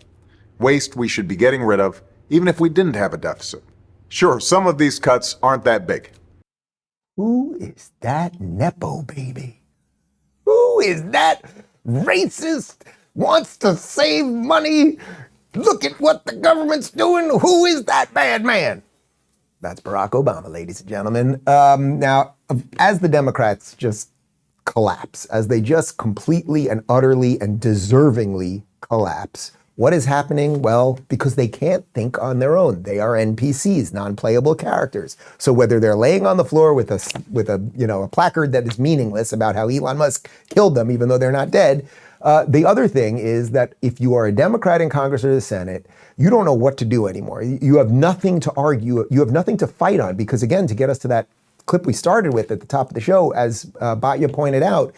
Waste we should be getting rid of, even if we didn't have a deficit. Sure, some of these cuts aren't that big. Who is that Nepo baby? Who is that racist, wants to save money? Look at what the government's doing. Who is that bad man? That's Barack Obama, ladies and gentlemen. Now, as the Democrats just collapse, as they just completely and utterly and deservingly collapse, what is happening? Well, because they can't think on their own. They are NPCs, non-playable characters. So whether they're laying on the floor with a placard that is meaningless about how Elon Musk killed them, even though they're not dead. The other thing is that if you are a Democrat in Congress or the Senate, you don't know what to do anymore. You have nothing to argue. You have nothing to fight on because, again, to get us to that clip we started with at the top of the show, as Batya pointed out,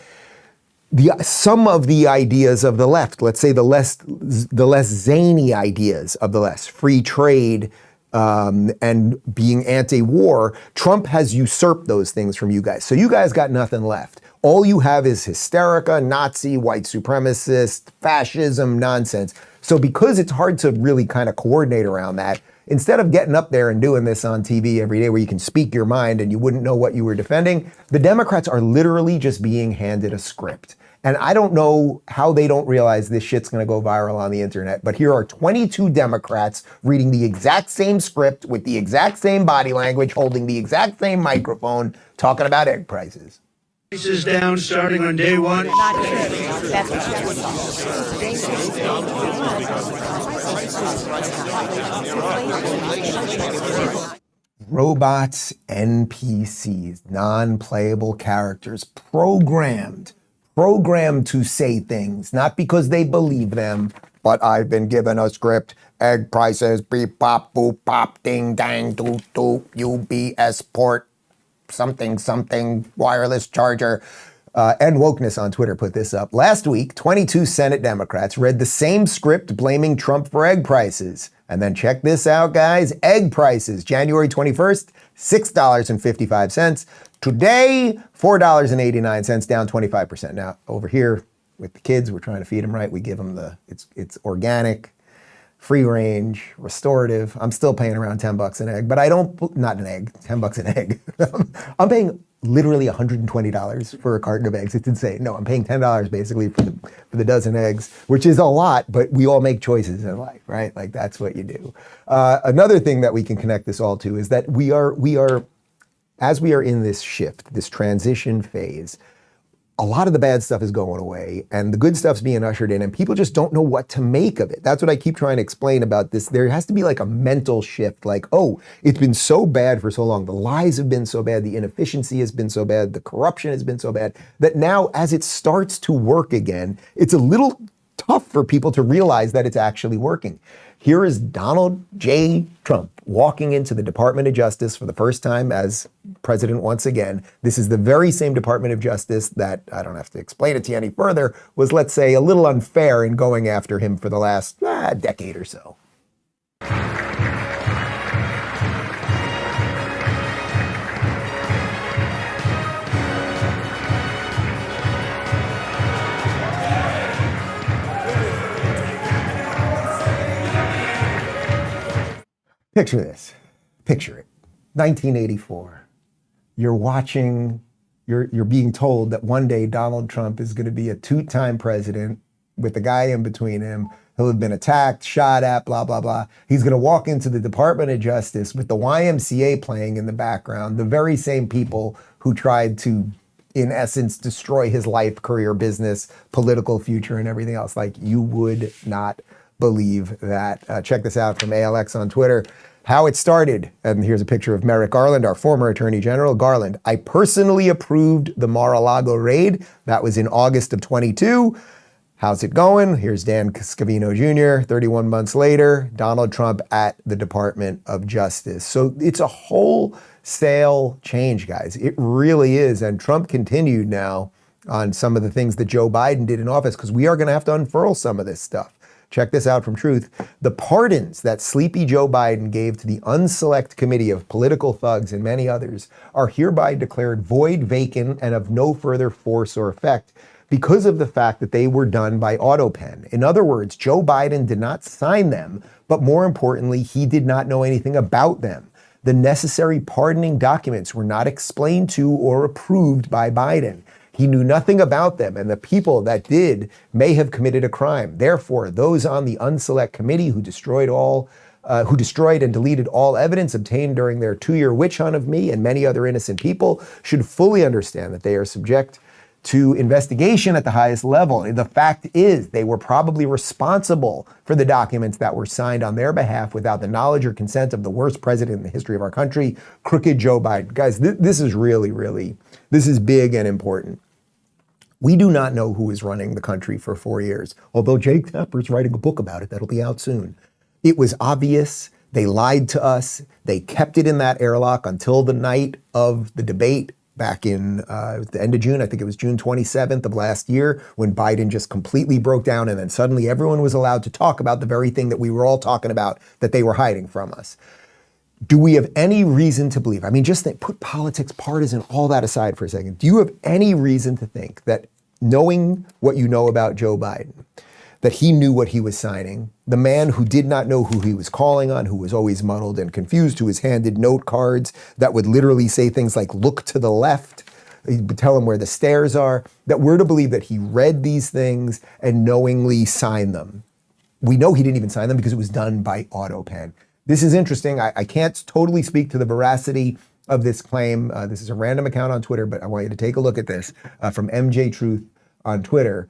some of the ideas of the left, let's say the less zany ideas of the left, free trade and being anti-war, Trump has usurped those things from you guys. So you guys got nothing left. All you have is hysterica, Nazi, white supremacist, fascism nonsense. So because it's hard to really kind of coordinate around that, instead of getting up there and doing this on TV every day where you can speak your mind and you wouldn't know what you were defending, the Democrats are literally just being handed a script. And I don't know how they don't realize this shit's gonna go viral on the internet, but here are 22 Democrats reading the exact same script with the exact same body language, holding the exact same microphone, talking about egg prices. Prices down starting on day one. Robots, NPCs, non-playable characters, programmed to say things, not because they believe them, but I've been given a script. Egg prices, beep, pop, boop, pop, ding, dang, doop, doop, UBS port, something, wireless charger. And Wokeness on Twitter put this up. Last week, 22 Senate Democrats read the same script blaming Trump for egg prices. And then check this out, guys. Egg prices, January 21st, $6.55. Today, $4.89, down 25%. Now, over here with the kids, we're trying to feed them right. We give them it's organic, free range, restorative. I'm still paying around $10 an egg, but not an egg, $10 an egg. I'm paying literally $120 for a carton of eggs. It's insane. No, I'm paying $10 basically for the dozen eggs, which is a lot, but we all make choices in life, right? Like that's what you do. Another thing that we can connect this all to is that we are, as we are in this shift, this transition phase, a lot of the bad stuff is going away and the good stuff's being ushered in and people just don't know what to make of it. That's what I keep trying to explain about this. There has to be like a mental shift, like, oh, it's been so bad for so long. The lies have been so bad. The inefficiency has been so bad. The corruption has been so bad that now as it starts to work again, it's a little tough for people to realize that it's actually working. Here is Donald J. Trump walking into the Department of Justice for the first time as president once again. This is the very same Department of Justice that, I don't have to explain it to you any further, was, let's say, a little unfair in going after him for the last decade or so. Picture this. Picture it. 1984. You're watching, you're being told that one day Donald Trump is going to be a two-time president with the guy in between him. He'll have been attacked, shot at, blah, blah, blah. He's going to walk into the Department of Justice with the YMCA playing in the background, the very same people who tried to, in essence, destroy his life, career, business, political future, and everything else. Like, you would not believe that. Check this out from ALX on Twitter. How it started, and here's a picture of Merrick Garland, our former Attorney General. Garland, I personally approved the Mar-a-Lago raid. That was in August of 22. How's it going? Here's Dan Scavino Jr., 31 months later, Donald Trump at the Department of Justice. So it's a wholesale change, guys. It really is. And Trump continued now on some of the things that Joe Biden did in office, because we are going to have to unfurl some of this stuff. Check this out from Truth. The pardons that sleepy Joe Biden gave to the unselect committee of political thugs and many others are hereby declared void, vacant, and of no further force or effect because of the fact that they were done by autopen. In other words, Joe Biden did not sign them, but more importantly, he did not know anything about them. The necessary pardoning documents were not explained to or approved by Biden. He knew nothing about them, and the people that did may have committed a crime. Therefore, those on the unselect committee who destroyed and deleted all evidence obtained during their 2-year witch hunt of me and many other innocent people should fully understand that they are subject to investigation at the highest level. The fact is, they were probably responsible for the documents that were signed on their behalf without the knowledge or consent of the worst president in the history of our country, crooked Joe Biden. Guys, this is really, this is big and important. We do not know who is running the country for 4 years, although Jake Tapper's writing a book about it that'll be out soon. It was obvious. They lied to us. They kept it in that airlock until the night of the debate back in the end of June. I think it was June 27th of last year, when Biden just completely broke down, and then suddenly everyone was allowed to talk about the very thing that we were all talking about that they were hiding from us. Do we have any reason to believe, I mean, just think, put politics, partisan, all that aside for a second. Do you have any reason to think that, knowing what you know about Joe Biden, that he knew what he was signing, the man who did not know who he was calling on, who was always muddled and confused, who was handed note cards that would literally say things like, look to the left, he'd tell him where the stairs are, that we're to believe that he read these things and knowingly signed them? We know he didn't even sign them because it was done by autopen. This is interesting. I can't totally speak to the veracity of this claim. This is a random account on Twitter, but I want you to take a look at this from MJ Truth on Twitter.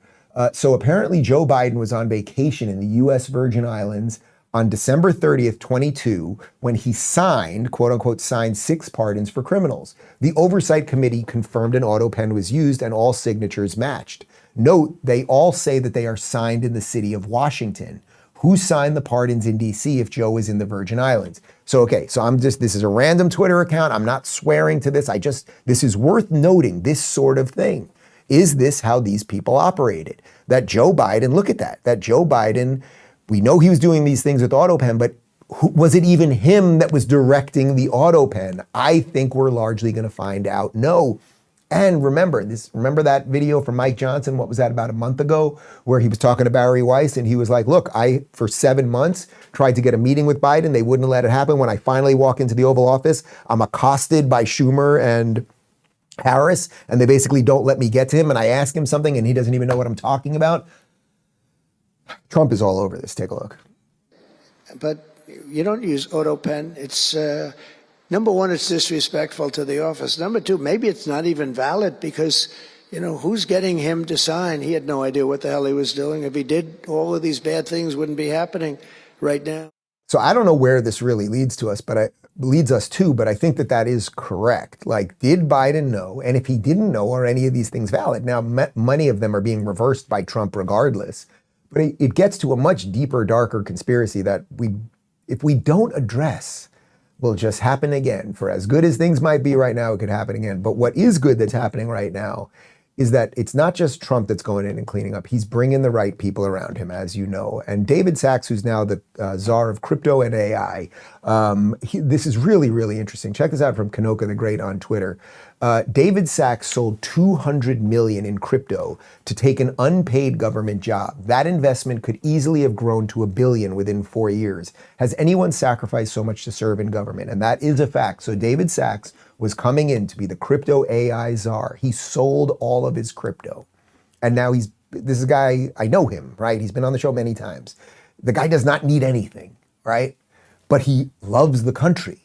So apparently Joe Biden was on vacation in the U.S. Virgin Islands on December 30th, 22, when he signed, quote unquote, signed 6 pardons for criminals. The Oversight Committee confirmed an autopen was used and all signatures matched. Note, they all say that they are signed in the city of Washington. Who signed the pardons in DC if Joe was in the Virgin Islands? So, okay, so this is a random Twitter account. I'm not swearing to this. This is worth noting, this sort of thing. Is this how these people operated? That Joe Biden, look at that Joe Biden, we know he was doing these things with autopen, but was it even him that was directing the autopen? I think we're largely gonna find out no. And remember that video from Mike Johnson, what was that, about a month ago, where he was talking to Barry Weiss and he was like, look, I, for 7 months, tried to get a meeting with Biden. They wouldn't let it happen. When I finally walk into the Oval Office, I'm accosted by Schumer and Harris, and they basically don't let me get to him, and I ask him something and he doesn't even know what I'm talking about. Trump is all over this. Take a look. But you don't use autopen. It's number one, it's disrespectful to the office. Number two, maybe it's not even valid because, who's getting him to sign? He had no idea what the hell he was doing. If he did, all of these bad things wouldn't be happening right now. So I don't know where this really leads us, but I think that is correct. Like, did Biden know? And if he didn't know, are any of these things valid? Now, many of them are being reversed by Trump regardless, but it gets to a much deeper, darker conspiracy that if we don't address, will just happen again. For as good as things might be right now, it could happen again. But what is good that's happening right now is that it's not just Trump that's going in and cleaning up. He's bringing the right people around him, as you know. And David Sachs, who's now the czar of crypto and AI, this is really, really interesting. Check this out from Kanoka the Great on Twitter. David Sachs sold $200 million in crypto to take an unpaid government job. That investment could easily have grown to $1 billion within 4 years. Has anyone sacrificed so much to serve in government? And that is a fact. So David Sachs was coming in to be the crypto AI czar. He sold all of his crypto. And now this is a guy, I know him, right? He's been on the show many times. The guy does not need anything, right? But he loves the country.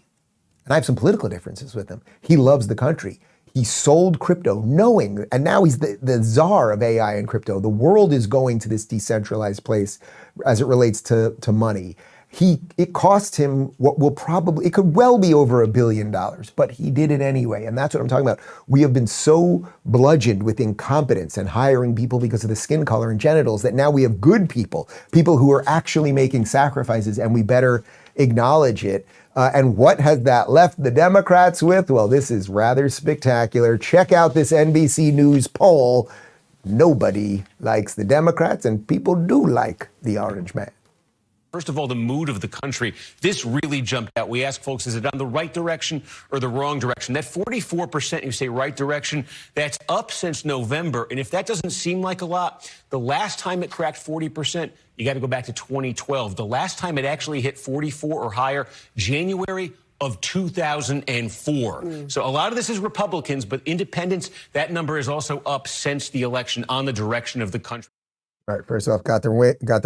And I have some political differences with him. He loves the country. He sold crypto knowing, and now he's the czar of AI and crypto. The world is going to this decentralized place as it relates to money. It cost him it could well be over $1 billion, but he did it anyway. And that's what I'm talking about. We have been so bludgeoned with incompetence and hiring people because of the skin color and genitals that now we have good people who are actually making sacrifices, and we better acknowledge it. And what has that left the Democrats with? Well, this is rather spectacular. Check out this NBC News poll. nobody likes the Democrats, and people do like the orange man. First of all, the mood of the country. This really jumped out. We asked folks, is it on the right direction or the wrong direction? That 44% you say right direction, that's up since November. And if that doesn't seem like a lot, the last time it cracked 40%, you got to go back to 2012. The last time it actually hit 44 or higher, January of 2004. So a lot of this is Republicans, but independents, that number is also up since the election on the direction of the country. All right, first off, got the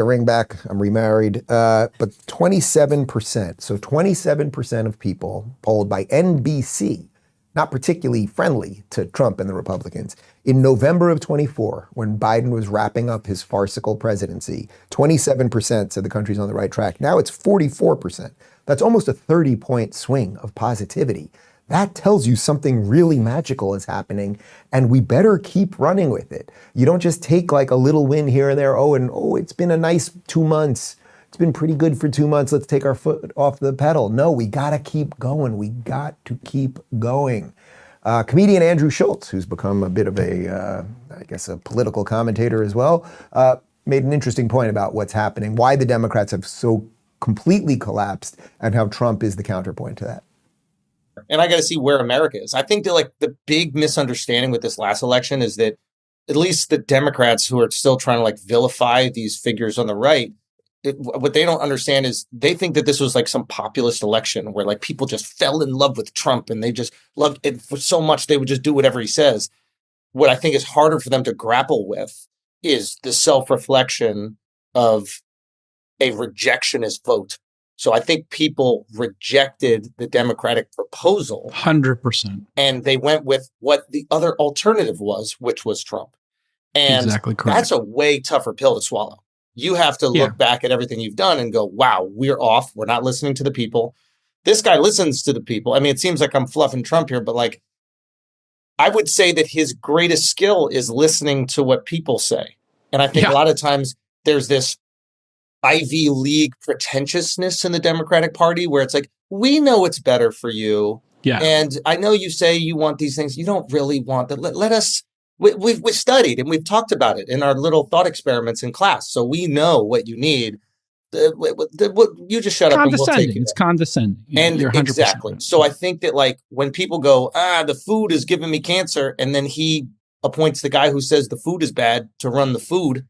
ring back. I'm remarried. But 27%, so 27% of people polled by NBC, not particularly friendly to Trump and the Republicans, in November of 24, when Biden was wrapping up his farcical presidency, 27% said the country's on the right track. Now it's 44%. That's almost a 30-point swing of positivity. That tells you something really magical is happening, and we better keep running with it. You don't just take like a little win here and there. It's been a nice 2 months. It's been pretty good for 2 months. Let's take our foot off the pedal. No, we gotta keep going. We got to keep going. Comedian Andrew Schulz, who's become a bit of a political commentator as well, made an interesting point about what's happening, why the Democrats have so completely collapsed, and how Trump is the counterpoint to that. And I got to see where America is. I think that the big misunderstanding with this last election is that at least the Democrats who are still trying to vilify these figures on the right, what they don't understand is they think that this was some populist election where people just fell in love with Trump and they just loved it for so much they would just do whatever he says. What I think is harder for them to grapple with is the self-reflection of a rejectionist vote. So I think people rejected the Democratic proposal 100%. And they went with what the other alternative was, which was Trump. And exactly correct. That's a way tougher pill to swallow. You have to look back at everything you've done and go, wow, we're off. We're not listening to the people. This guy listens to the people. I mean, it seems like I'm fluffing Trump here, but I would say that his greatest skill is listening to what people say. And I think a lot of times there's this Ivy League pretentiousness in the Democratic Party where it's we know it's better for you. Yeah. And I know you say you want these things. You don't really want that. Let us, we've studied and we've talked about it in our little thought experiments in class. So we know what you need. You just shut up and we'll take it. It's condescending. And you're 100% exactly. right. So I think that when people go, the food is giving me cancer, and then he appoints the guy who says the food is bad to run the food,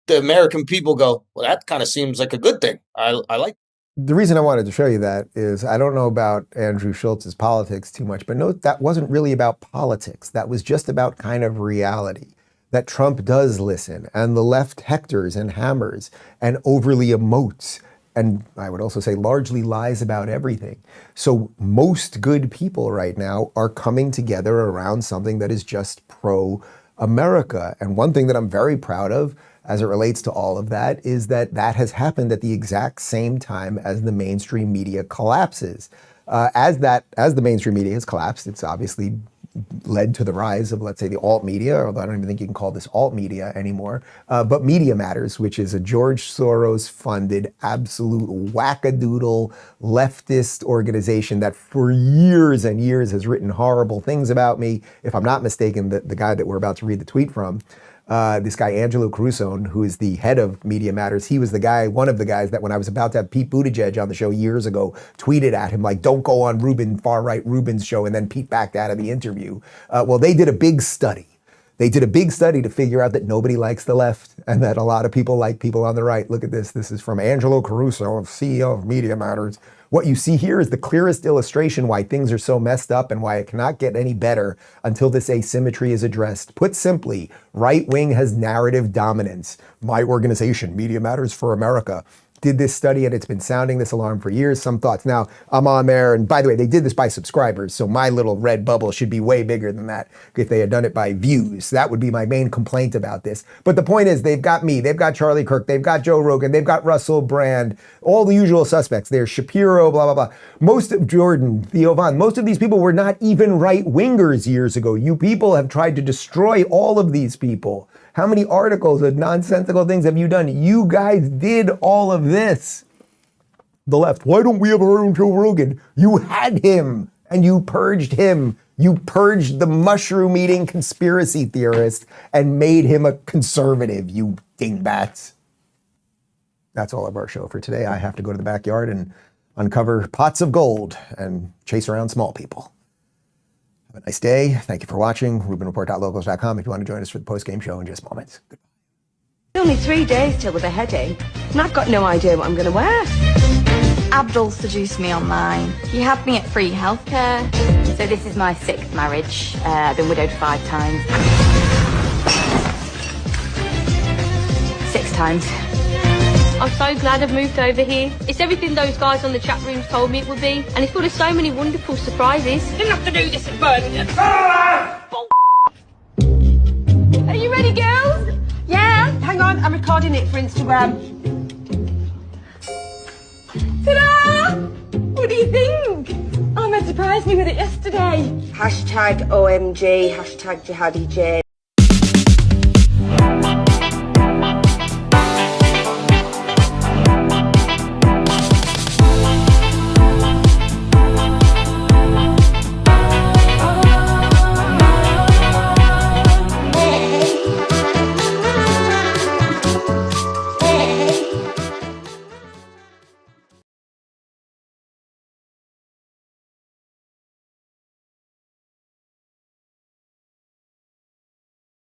the American people go, well, that kind of seems like a good thing. I like. The reason I wanted to show you that is I don't know about Andrew Schultz's politics too much, but note that wasn't really about politics. That was just about kind of reality, that Trump does listen, and the left hectors and hammers and overly emotes, and I would also say largely lies about everything. So most good people right now are coming together around something that is just pro-America. And one thing that I'm very proud of as it relates to all of that is that has happened at the exact same time as the mainstream media collapses. As the mainstream media has collapsed, it's obviously led to the rise of, let's say, the alt media, although I don't even think you can call this alt media anymore, but Media Matters, which is a George Soros-funded, absolute wackadoodle leftist organization that for years and years has written horrible things about me. If I'm not mistaken, the guy that we're about to read the tweet from, this guy, Angelo Caruso, who is the head of Media Matters, he was one of the guys that when I was about to have Pete Buttigieg on the show years ago, tweeted at him don't go on far-right Rubin's show, and then Pete backed out of the interview. Well, they did a big study. They did a big study to figure out that nobody likes the left and that a lot of people like people on the right. Look at this. This is from Angelo Caruso, CEO of Media Matters. What you see here is the clearest illustration why things are so messed up and why it cannot get any better until this asymmetry is addressed. Put simply, right wing has narrative dominance. My organization, Media Matters for America, did this study and it's been sounding this alarm for years. Some thoughts. Now, I'm on there, and by the way, they did this by subscribers, so my little red bubble should be way bigger than that if they had done it by views. That would be my main complaint about this. But the point is, they've got me, they've got Charlie Kirk, they've got Joe Rogan, they've got Russell Brand, all the usual suspects. There's Shapiro, blah, blah, blah. Most of Jordan, Theo Von, most of these people were not even right-wingers years ago. You people have tried to destroy all of these people. How many articles of nonsensical things have you done? You guys did all of this. The left, why don't we have our own Joe Rogan? You had him and you purged him. You purged the mushroom-eating conspiracy theorist and made him a conservative, you dingbats. That's all of our show for today. I have to go to the backyard and uncover pots of gold and chase around small people. Have a nice day. Thank you for watching. RubinReport.locals.com if you want to join us for the post-game show in just moments. Goodbye. It's only 3 days till the beheading, and I've got no idea what I'm going to wear. Abdul seduced me online. He had me at free healthcare. So this is my 6th marriage. I've been widowed 5 times. 6 times. I'm so glad I've moved over here. It's everything those guys on the chat rooms told me it would be, and it's full of so many wonderful surprises. Didn't have to do this again. Are you ready, girls? Yeah. Hang on, I'm recording it for Instagram. Ta-da! What do you think? Oh, man surprised me with it yesterday. #OMG, #JihadiJ.